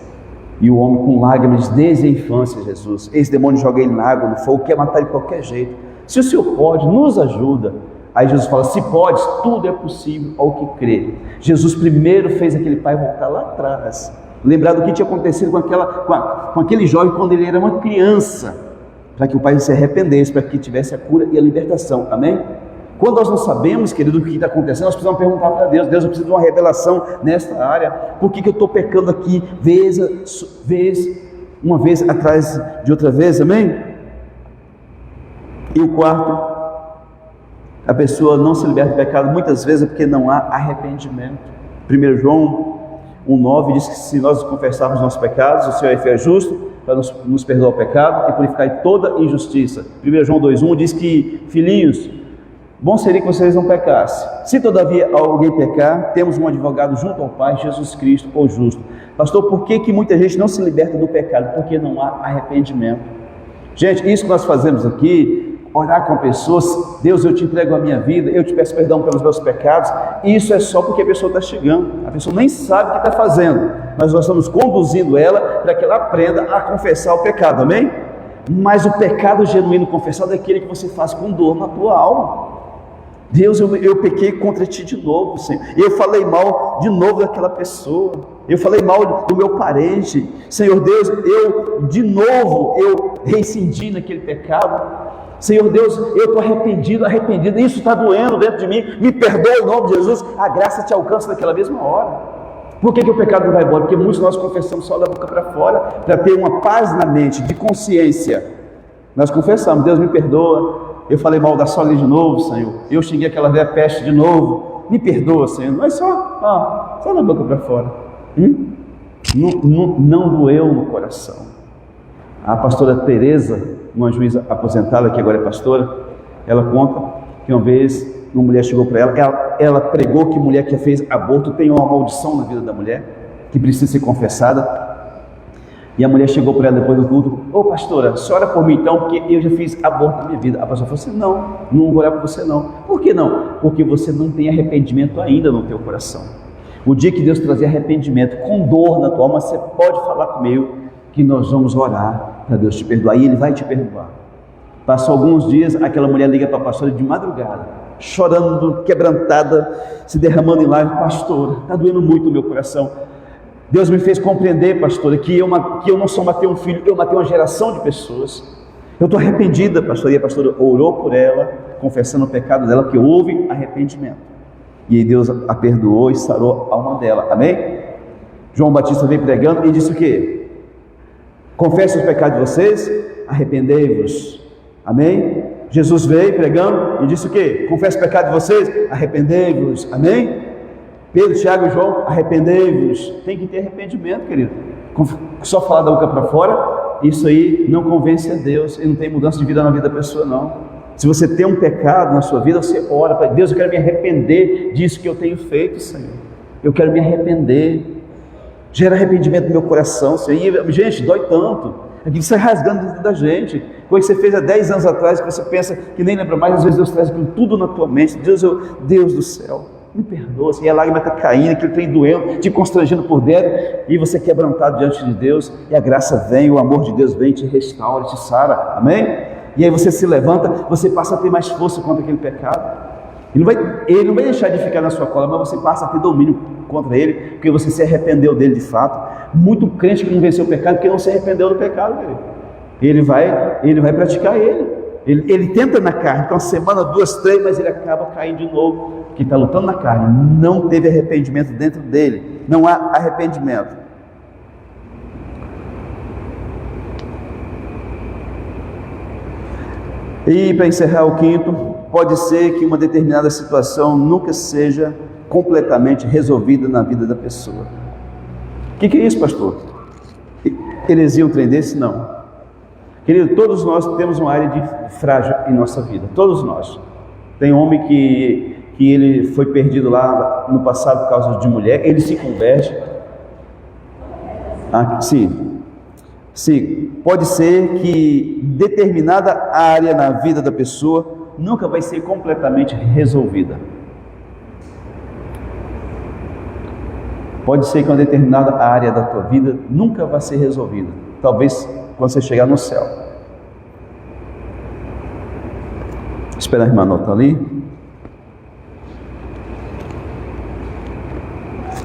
E o homem com lágrimas desde a infância, Jesus. Esse demônio joga ele na água, no fogo, quer matar ele de qualquer jeito. Se o Senhor pode, nos ajuda. Aí Jesus fala: se podes, tudo é possível ao que crê. Jesus primeiro fez aquele pai voltar lá atrás, lembrar do que tinha acontecido com aquele jovem quando ele era uma criança, para que o pai se arrependesse, para que tivesse a cura e a libertação. Amém? Quando nós não sabemos, querido, o que está acontecendo, nós precisamos perguntar para Deus: Deus, eu preciso de uma revelação nesta área. Por que eu estou pecando aqui uma vez atrás de outra vez? Amém? E o quarto, a pessoa não se liberta do pecado muitas vezes é porque não há arrependimento. 1 João 1,9 diz que se nós confessarmos nossos pecados, o Senhor é fiel e justo para nos perdoar o pecado e purificar toda injustiça. 1 João 2,1 diz que: filhinhos, bom seria que vocês não pecassem. Se todavia alguém pecar, temos um advogado junto ao Pai, Jesus Cristo, o justo. Pastor, por que muita gente não se liberta do pecado? Porque não há arrependimento. Gente, isso que nós fazemos aqui, orar com pessoas: Deus, eu te entrego a minha vida, eu te peço perdão pelos meus pecados, isso é só porque a pessoa está chegando, a pessoa nem sabe o que está fazendo, mas nós estamos conduzindo ela para que ela aprenda a confessar o pecado, amém? Mas o pecado genuíno confessado é aquele que você faz com dor na tua alma. Deus, eu pequei contra ti de novo, Senhor, eu falei mal de novo daquela pessoa, eu falei mal do meu parente, Senhor Deus, eu reincidi naquele pecado. Senhor Deus, eu estou arrependido, isso está doendo dentro de mim, me perdoa em nome de Jesus. A graça te alcança naquela mesma hora. Por que o pecado não vai embora? Porque muitos de nós confessamos só da boca para fora, para ter uma paz na mente, de consciência. Nós confessamos: Deus, me perdoa, eu falei mal da sogra de novo, Senhor, eu xinguei aquela velha peste de novo, me perdoa, Senhor. Mas só da boca para fora. Não doeu no coração. A pastora Teresa, uma juíza aposentada, que agora é pastora, ela conta que uma vez uma mulher chegou para ela pregou que mulher que fez aborto tem uma maldição na vida da mulher, que precisa ser confessada. E a mulher chegou para ela depois do culto: ô pastora, a senhora ora por mim então, porque eu já fiz aborto na minha vida. A pastora falou assim: não vou orar por você não. Por que não? Porque você não tem arrependimento ainda no teu coração. O dia que Deus trazer arrependimento com dor na tua alma, você pode falar comigo, que nós vamos orar para Deus te perdoar, e Ele vai te perdoar. Passou alguns dias, aquela mulher liga para a pastora de madrugada, chorando, quebrantada, se derramando em lágrimas: pastora, está doendo muito o meu coração. Deus me fez compreender, pastora, que eu não só matei um filho, eu matei uma geração de pessoas. Eu estou arrependida, pastora. E a pastora orou por ela, confessando o pecado dela, que houve arrependimento. E Deus a perdoou e sarou a alma dela. Amém? João Batista veio pregando e disse o quê? Confesse os pecados de vocês, arrependei-vos. Amém? Jesus veio pregando e disse o quê? Confesse o pecado de vocês, arrependei-vos. Amém? Pedro, Tiago e João, arrependei-vos. Tem que ter arrependimento, querido. Só falar da boca para fora, isso aí não convence a Deus, e não tem mudança de vida na vida da pessoa, não. Se você tem um pecado na sua vida, você ora para Deus: eu quero me arrepender disso que eu tenho feito, Senhor. Eu quero me arrepender. Gera arrependimento no meu coração, Senhor. E, gente, dói tanto. Aqui sai rasgando dentro da gente. Coisa que você fez há 10 anos atrás, que você pensa que nem lembra mais. Às vezes Deus traz aquilo tudo na tua mente. Deus do céu, me perdoa. E a lágrima está caindo, aquilo trem doendo, te constrangendo por dentro, e você quebrantado diante de Deus, e a graça vem, o amor de Deus vem, te restaura, te sara. Amém? E aí você se levanta, você passa a ter mais força contra aquele pecado. Ele não vai deixar de ficar na sua cola, mas você passa a ter domínio contra ele, porque você se arrependeu dele de fato. Muito crente que não venceu o pecado, porque não se arrependeu do pecado dele. Ele vai praticar ele. Ele tenta na carne, então uma semana, 2, 3, mas ele acaba caindo de novo, porque está lutando na carne. Não teve arrependimento dentro dele, não há arrependimento. E para encerrar o quinto, pode ser que uma determinada situação nunca seja completamente resolvida na vida da pessoa. O que é isso, pastor? Heresia um trem desse? Não. Querido, todos nós temos uma área de frágil em nossa vida, todos nós. Tem homem que ele foi perdido lá no passado por causa de mulher, ele se converte. Sim, pode ser que determinada área na vida da pessoa nunca vai ser completamente resolvida. Pode ser que uma determinada área da tua vida nunca vai ser resolvida. Talvez quando você chegar no céu. Espera a irmã anotar ali.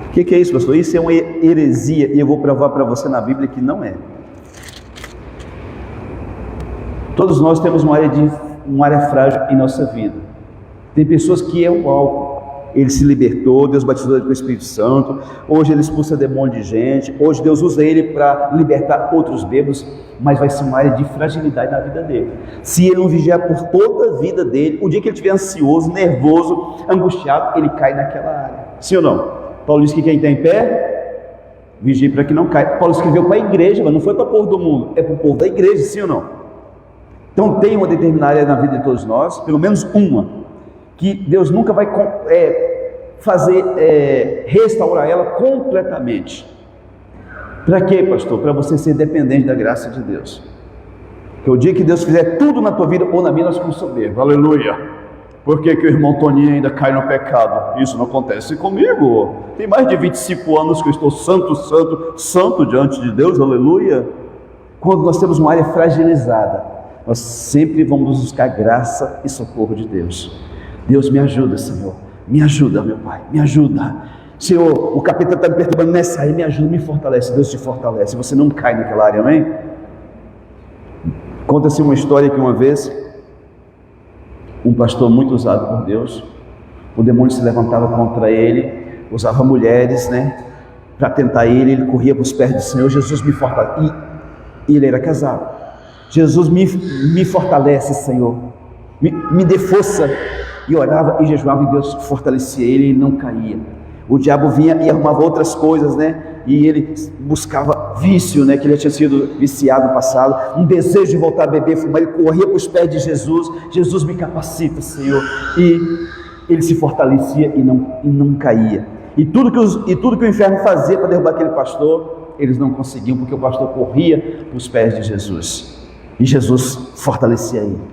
O que é isso, pastor? Isso é uma heresia e eu vou provar para você na Bíblia que não é. Todos nós temos uma área frágil em nossa vida. Tem pessoas que é o álcool. Ele se libertou, Deus batizou ele com o Espírito Santo, hoje ele expulsa demônio de gente, hoje Deus usa ele para libertar outros bêbados, mas vai ser uma área de fragilidade na vida dele. Se ele não vigiar por toda a vida dele, o dia que ele estiver ansioso, nervoso, angustiado, ele cai naquela área. Sim ou não? Paulo diz que quem está em pé, vigie para que não caia. Paulo escreveu para a igreja, mas não foi para o povo do mundo, é para o povo da igreja, sim ou não? Então tem uma determinada área na vida de todos nós, pelo menos uma, que Deus nunca vai restaurar ela completamente. Para quê, pastor? Para você ser dependente da graça de Deus. Que o dia que Deus fizer tudo na tua vida ou na minha, nós ficamos soberbos. Aleluia! Por que o irmão Toninho ainda cai no pecado? Isso não acontece comigo. Tem mais de 25 anos que eu estou santo diante de Deus. Aleluia! Quando nós temos uma área fragilizada, nós sempre vamos buscar graça e socorro de Deus. Deus, me ajuda, Senhor, me ajuda, meu Pai, me ajuda. Senhor, o capeta está me perturbando nessa área, me ajuda, me fortalece. Deus te fortalece, você não cai naquela área, amém? Conta-se uma história que uma vez, um pastor muito usado por Deus, o demônio se levantava contra ele, usava mulheres, para tentar ele corria para os pés do Senhor. Jesus me fortalece, e ele era casado. Jesus me fortalece, Senhor, me dê força. E orava e jejuava, e Deus fortalecia ele, e ele não caía. O diabo vinha e arrumava outras coisas, e ele buscava vício, que ele tinha sido viciado no passado, um desejo de voltar a beber, fumar. Ele corria para os pés de Jesus. Jesus, me capacita, Senhor. E ele se fortalecia e não caía. E tudo que o inferno fazia para derrubar aquele pastor, eles não conseguiam, porque o pastor corria para os pés de Jesus, e Jesus fortalecia ele.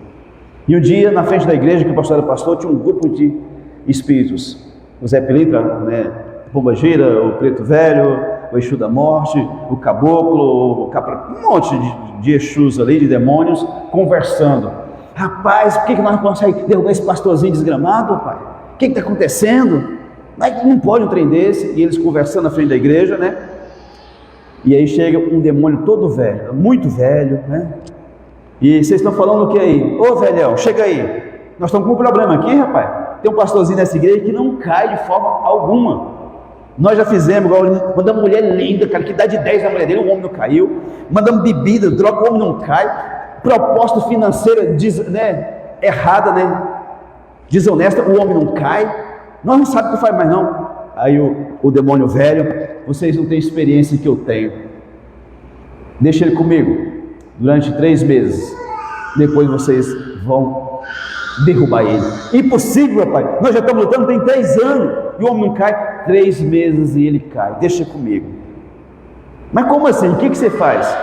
E um dia, na frente da igreja, que o pastor era pastor, tinha um grupo de espíritos. O Zé Pilintra, Pomba Gira, o Preto Velho, o Exu da Morte, o Caboclo, um monte de Exus ali, de demônios, conversando. Rapaz, por que nós não conseguimos derrubar esse pastorzinho desgramado, pai? O que está acontecendo? Mas não pode um trem desse. E eles conversando na frente da igreja, E aí chega um demônio todo velho, muito velho, E vocês estão falando o que aí? Ô velhão, chega aí. Nós estamos com um problema aqui, rapaz. Tem um pastorzinho nessa igreja que não cai de forma alguma. Nós já fizemos, mandamos mulher linda, cara, que dá de 10 na mulher dele, o homem não caiu. Mandamos bebida, droga, o homem não cai. Proposta financeira errada, desonesta, o homem não cai. Nós não sabemos o que faz mais não. Aí o demônio velho, vocês não têm a experiência que eu tenho. Deixa ele comigo. Durante 3 meses, depois vocês vão derrubar ele. Impossível, rapaz, nós já estamos lutando tem 3 anos, e o homem não cai. 3 meses e ele cai. Deixa comigo. Mas como assim? O que você faz?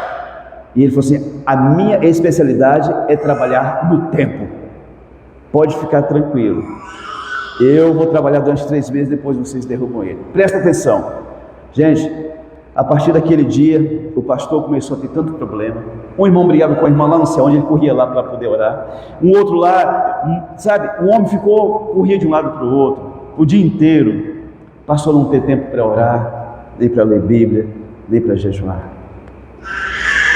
E ele falou assim: a minha especialidade é trabalhar no tempo. Pode ficar tranquilo, eu vou trabalhar durante 3 meses, depois vocês derrubam ele. Presta atenção, gente. A partir daquele dia, o pastor começou a ter tanto problema. Um irmão brigava com a irmã lá não sei onde, ele corria lá para poder orar. Um outro lá, o homem corria de um lado para o outro, o dia inteiro. Passou a não ter tempo para orar, nem para ler Bíblia, nem para jejuar.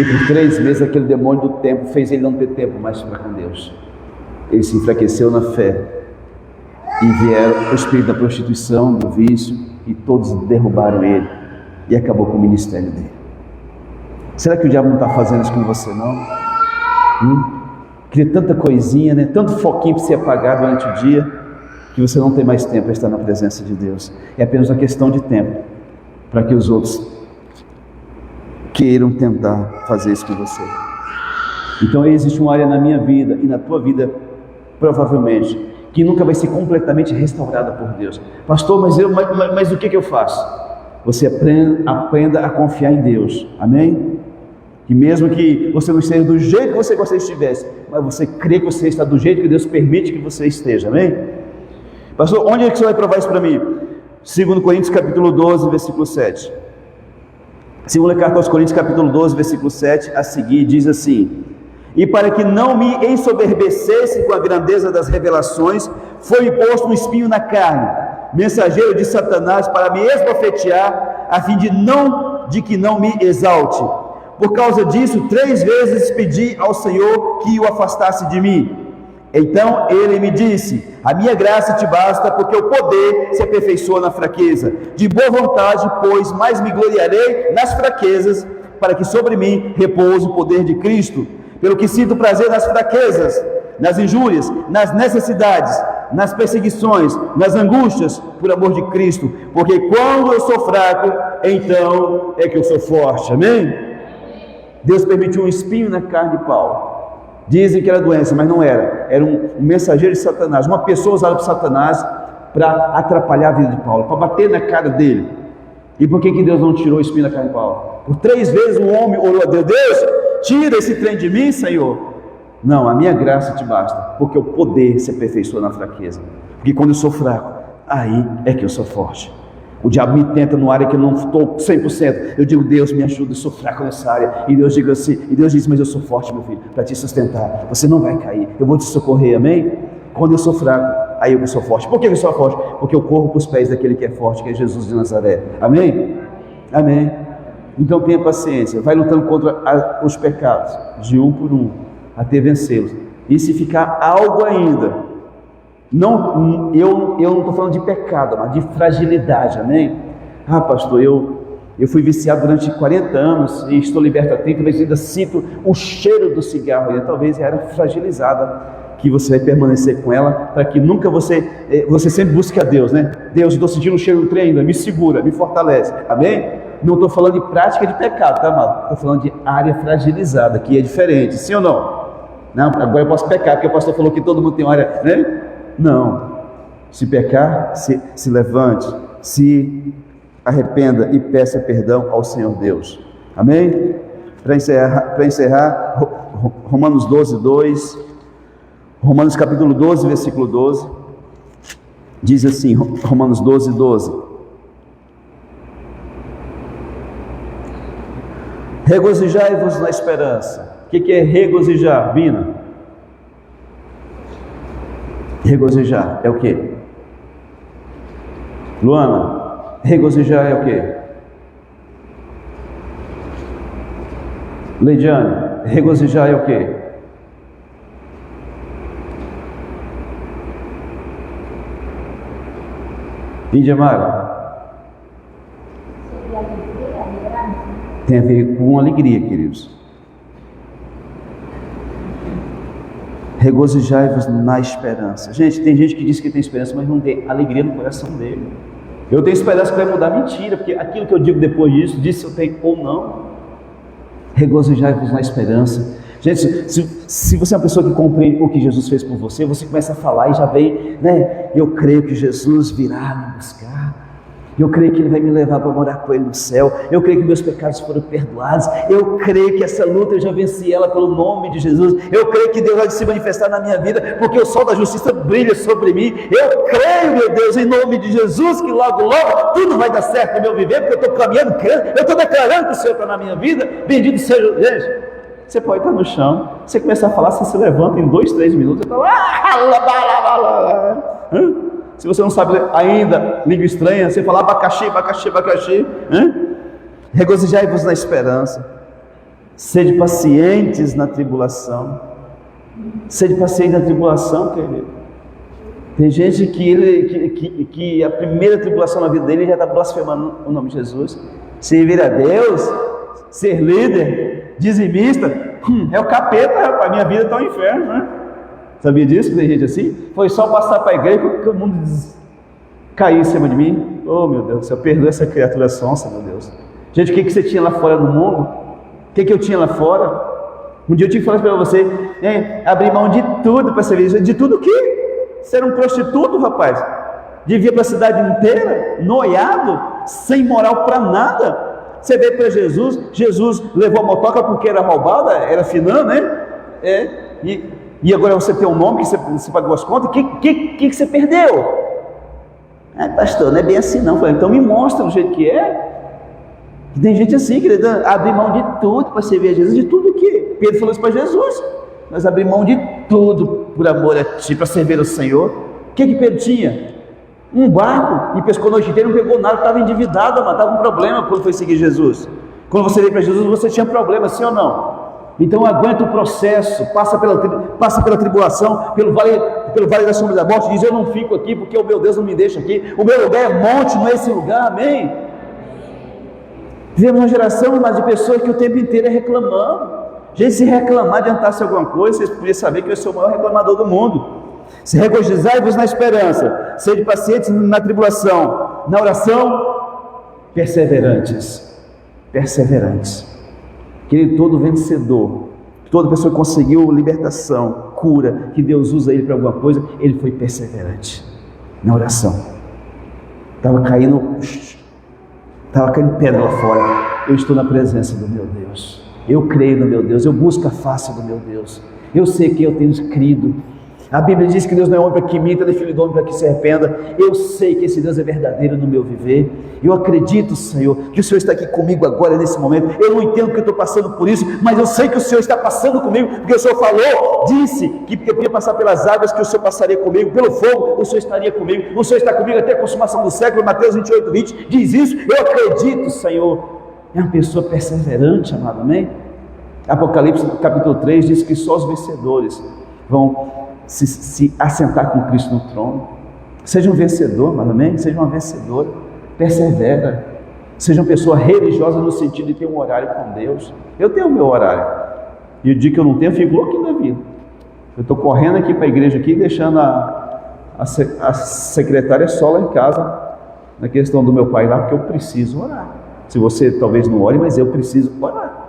E por 3 meses, aquele demônio do tempo fez ele não ter tempo mais para com Deus. Ele se enfraqueceu na fé. E vieram o espírito da prostituição, do vício, e todos derrubaram ele. E acabou com o ministério dele. Será que o diabo não está fazendo isso com você, não? Cria tanta coisinha, tanto foquinho para você apagar durante o dia, que você não tem mais tempo para estar na presença de Deus. É apenas uma questão de tempo para que os outros queiram tentar fazer isso com você. Então existe uma área na minha vida e na tua vida, provavelmente, que nunca vai ser completamente restaurada por Deus. Pastor, mas o que eu faço? Você aprenda a confiar em Deus, amém? Que mesmo que você não esteja do jeito que você gostaria que estivesse, mas você crê que você está do jeito que Deus permite que você esteja, amém? Pastor, onde é que você vai provar isso para mim? 2 Coríntios capítulo 12, versículo 7. Segunda carta aos Coríntios capítulo 12, versículo 7, a seguir diz assim: e para que não me ensoberbecesse com a grandeza das revelações, foi posto um espinho na carne, mensageiro de Satanás, para me esbofetear, a fim de que não me exalte. Por causa disso, 3 vezes pedi ao Senhor que o afastasse de mim. Então ele me disse: a minha graça te basta, porque o poder se aperfeiçoa na fraqueza. De boa vontade, pois, mais me gloriarei nas fraquezas, para que sobre mim repouse o poder de Cristo. Pelo que sinto prazer nas fraquezas, nas injúrias, nas necessidades, nas perseguições, nas angústias, por amor de Cristo. Porque quando eu sou fraco, então é que eu sou forte. Amém? Deus permitiu um espinho na carne de Paulo. Dizem que era doença, mas não era. Era um mensageiro de Satanás, uma pessoa usada por Satanás para atrapalhar a vida de Paulo, para bater na cara dele. E por que Deus não tirou o espinho da carne de Paulo? Por 3 vezes um homem orou a Deus: Deus, tira esse trem de mim, Senhor. Não, a minha graça te basta, porque o poder se aperfeiçoa na fraqueza. Porque quando eu sou fraco, aí é que eu sou forte. O diabo me tenta numa área que eu não estou 100%. Eu digo: Deus, me ajuda, eu sou fraco nessa área. E Deus diz assim, mas eu sou forte, meu filho, para te sustentar. Você não vai cair, eu vou te socorrer, amém? Quando eu sou fraco, aí eu sou forte. Por que eu sou forte? Porque eu corro para os pés daquele que é forte, que é Jesus de Nazaré. Amém? Amém. Então tenha paciência, vai lutando contra os pecados, de um por um, até vencê-los. E se ficar algo ainda, não, eu não estou falando de pecado, mas de fragilidade, amém? Ah, pastor, eu fui viciado durante 40 anos e estou liberto há 30, mas ainda sinto o cheiro do cigarro, e talvez era fragilizada, que você vai permanecer com ela, para que nunca você sempre busque a Deus, né? Deus, estou sentindo o cheiro do trem ainda, me segura, me fortalece, amém? Não estou falando de prática de pecado, tá, amado? Estou falando de área fragilizada, que é diferente, sim ou não? Não, agora eu posso pecar, porque o pastor falou que todo mundo tem uma área, né? Não, se pecar, se levante, se arrependa e peça perdão ao Senhor Deus, amém? Para encerrar, Romanos 12, 2, Romanos capítulo 12, versículo 12, diz assim, Romanos 12, 12, regozijai-vos na esperança. O que é regozijar, Bina? Regozijar é o quê? Luana, regozijar é o quê? Leidiane, regozijar é o quê? Índia Mara? Tem a ver com alegria, queridos. Regozijai-vos na esperança. Gente, tem gente que diz que tem esperança, mas não tem alegria no coração dele. Eu tenho esperança que vai mudar. Mentira, porque aquilo que eu digo depois disso, diz se eu tenho ou não. Regozijai-vos na esperança. Gente, se você é uma pessoa que compreende o que Jesus fez por você, você começa a falar e já vem, né? Eu creio que Jesus virá me buscar. Eu creio que Ele vai me levar para morar com Ele no céu. Eu creio que meus pecados foram perdoados. Eu creio que essa luta eu já venci ela pelo nome de Jesus. Eu creio que Deus vai se manifestar na minha vida, porque o sol da justiça brilha sobre mim. Eu creio, meu Deus, em nome de Jesus, que logo, logo, tudo vai dar certo no meu viver, porque eu estou caminhando, crendo, eu estou declarando que o Senhor está na minha vida. Bendito seja o Deus. Você pode estar no chão, você começa a falar, você se levanta em 2, 3 minutos, você fala, se você não sabe ainda língua estranha, você fala abacaxi, abacaxi, abacaxi. Regozijai-vos na esperança, sede pacientes na tribulação. Sede paciente na tribulação, querido. Tem gente que a primeira tribulação na vida dele já está blasfemando o nome de Jesus. Servir a Deus, ser líder, dizimista, é o capeta, rapaz, minha vida está um inferno, né? Sabia disso? Tem gente assim? Foi só passar para a igreja que o mundo caiu em cima de mim. Oh, meu Deus do céu, perdoa essa criatura sonsa, meu Deus. Gente, o que você tinha lá fora no mundo? O que eu tinha lá fora? Um dia eu tive que falar para você, abrir mão de tudo para servir. De tudo o quê? Ser um prostituto, rapaz? De vir para a cidade inteira, noiado, sem moral para nada. Você veio para Jesus, Jesus levou a motoca porque era roubada, era finã, né? E agora você tem um nome que você pagou as contas, o que você perdeu? Pastor, não é bem assim não. Eu falei, então me mostra do jeito que é. Tem gente assim, querido, abrir mão de tudo para servir a Jesus, de tudo que Pedro falou isso para Jesus. Nós abrimos mão de tudo por amor a ti, para servir o Senhor. O que Pedro tinha? Um barco, e pescou a noite inteira, não pegou nada, estava endividado, estava com problema quando foi seguir Jesus. Quando você veio para Jesus, você tinha problema, sim ou não? Então aguenta o processo, passa pela tribulação, pelo vale da sombra da morte, diz, eu não fico aqui porque o meu Deus não me deixa aqui, o meu lugar é monte, não é esse lugar, amém? Vivemos uma geração, mas de pessoas que o tempo inteiro é reclamando. Gente, se reclamar adiantasse alguma coisa, vocês podiam saber que eu sou o maior reclamador do mundo. Se regozijai-vos na esperança, sede pacientes na tribulação, na oração, perseverantes. Querido, todo vencedor, toda pessoa que conseguiu libertação, cura, que Deus usa ele para alguma coisa, ele foi perseverante na oração. Estava caindo pedra lá fora. Eu estou na presença do meu Deus, eu creio no meu Deus, eu busco a face do meu Deus, eu sei que eu tenho crido. A Bíblia diz que Deus não é homem para que minta, nem filho do homem para que se arrependa. Eu sei que esse Deus é verdadeiro no meu viver. Eu acredito, Senhor, que o Senhor está aqui comigo agora, nesse momento. Eu não entendo porque eu estou passando por isso, mas eu sei que o Senhor está passando comigo, porque o Senhor falou, disse que eu podia passar pelas águas, que o Senhor passaria comigo, pelo fogo, o Senhor estaria comigo. O Senhor está comigo até a consumação do século. Mateus 28:20 diz isso. Eu acredito, Senhor. É uma pessoa perseverante, amado, amém? Apocalipse capítulo 3 diz que só os vencedores vão se assentar com Cristo no trono. Seja um vencedor, mas amém? Seja uma vencedora, persevera. Seja uma pessoa religiosa no sentido de ter um horário com Deus. Eu tenho o meu horário, e o dia que eu não tenho, eu fico louquinho da vida. Eu estou correndo aqui para a igreja aqui, deixando a secretária só lá em casa, na questão do meu pai lá, porque eu preciso orar. Se você talvez não ore, mas eu preciso orar.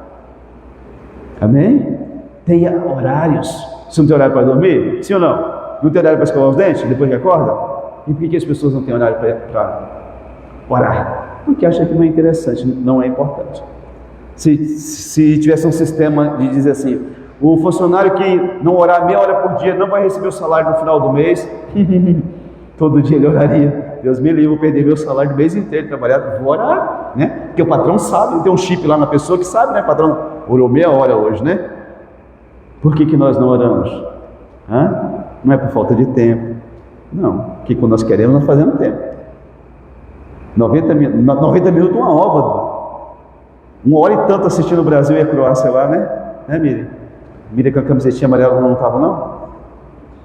Amém? Tenha horários. Você não tem horário para dormir? Sim ou não? Não tem horário para escovar os dentes depois que acorda? E por que as pessoas não têm horário para orar? Porque acham que não é interessante, não é importante. Se tivesse um sistema de dizer assim, o funcionário que não orar meia hora por dia não vai receber o salário no final do mês, todo dia ele oraria. Deus me livre, vou perder meu salário do mês inteiro trabalhado, vou orar, né? Porque o patrão sabe, tem um chip lá na pessoa que sabe, né? O patrão orou meia hora hoje, né? Por que nós não oramos? Não é por falta de tempo, não, porque quando nós queremos, nós fazemos tempo. 90 minutos, uma ova, 1 hora e tanto assistindo o Brasil e a Croácia lá, né Miriam? Miriam com a camisetinha amarela não estava não?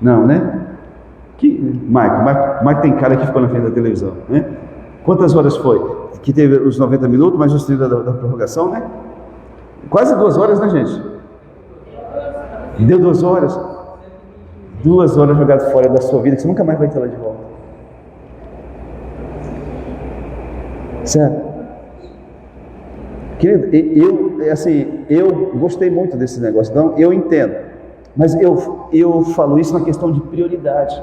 Não, né? Mike tem cara que ficou na frente da televisão, né? Quantas horas foi? Que teve os 90 minutos, mais os 30 da prorrogação, né? Quase 2 horas, né, gente? Deu 2 horas. 2 horas jogadas fora da sua vida, que você nunca mais vai ter lá de volta. Certo? Querido, eu gostei muito desse negócio, não, eu entendo. Mas eu falo isso na questão de prioridade.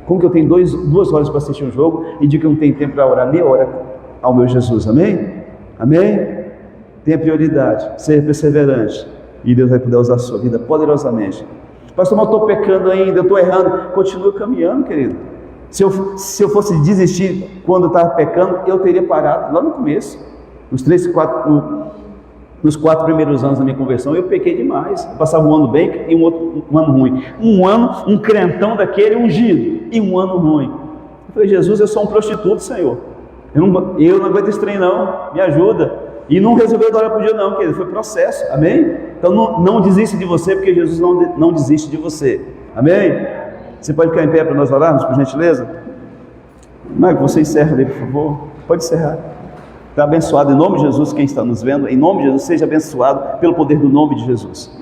Como que eu tenho 2 horas para assistir um jogo e digo que eu não tenho tempo para orar meia hora ao meu Jesus, amém? Amém? Tenha prioridade, seja perseverante, e Deus vai poder usar a sua vida poderosamente. Pastor, mas eu estou pecando ainda, eu estou errando. Continua caminhando, querido. Se eu fosse desistir quando eu estava pecando, eu teria parado lá no começo. Nos 4 primeiros anos da minha conversão, eu pequei demais. Eu passava um ano bem e um ano ruim. Um ano, um crentão daquele ungido, e um ano ruim. Eu falei, Jesus, eu sou um prostituto, Senhor. Eu não aguento esse trem não, me ajuda. E não resolveu da hora para o dia não, querido, foi processo, amém? Então não desiste de você, porque Jesus não desiste de você, amém? Você pode ficar em pé para nós orarmos, por gentileza? Marco, você encerra ali, por favor. Pode encerrar. Está abençoado em nome de Jesus, quem está nos vendo, em nome de Jesus, seja abençoado pelo poder do nome de Jesus.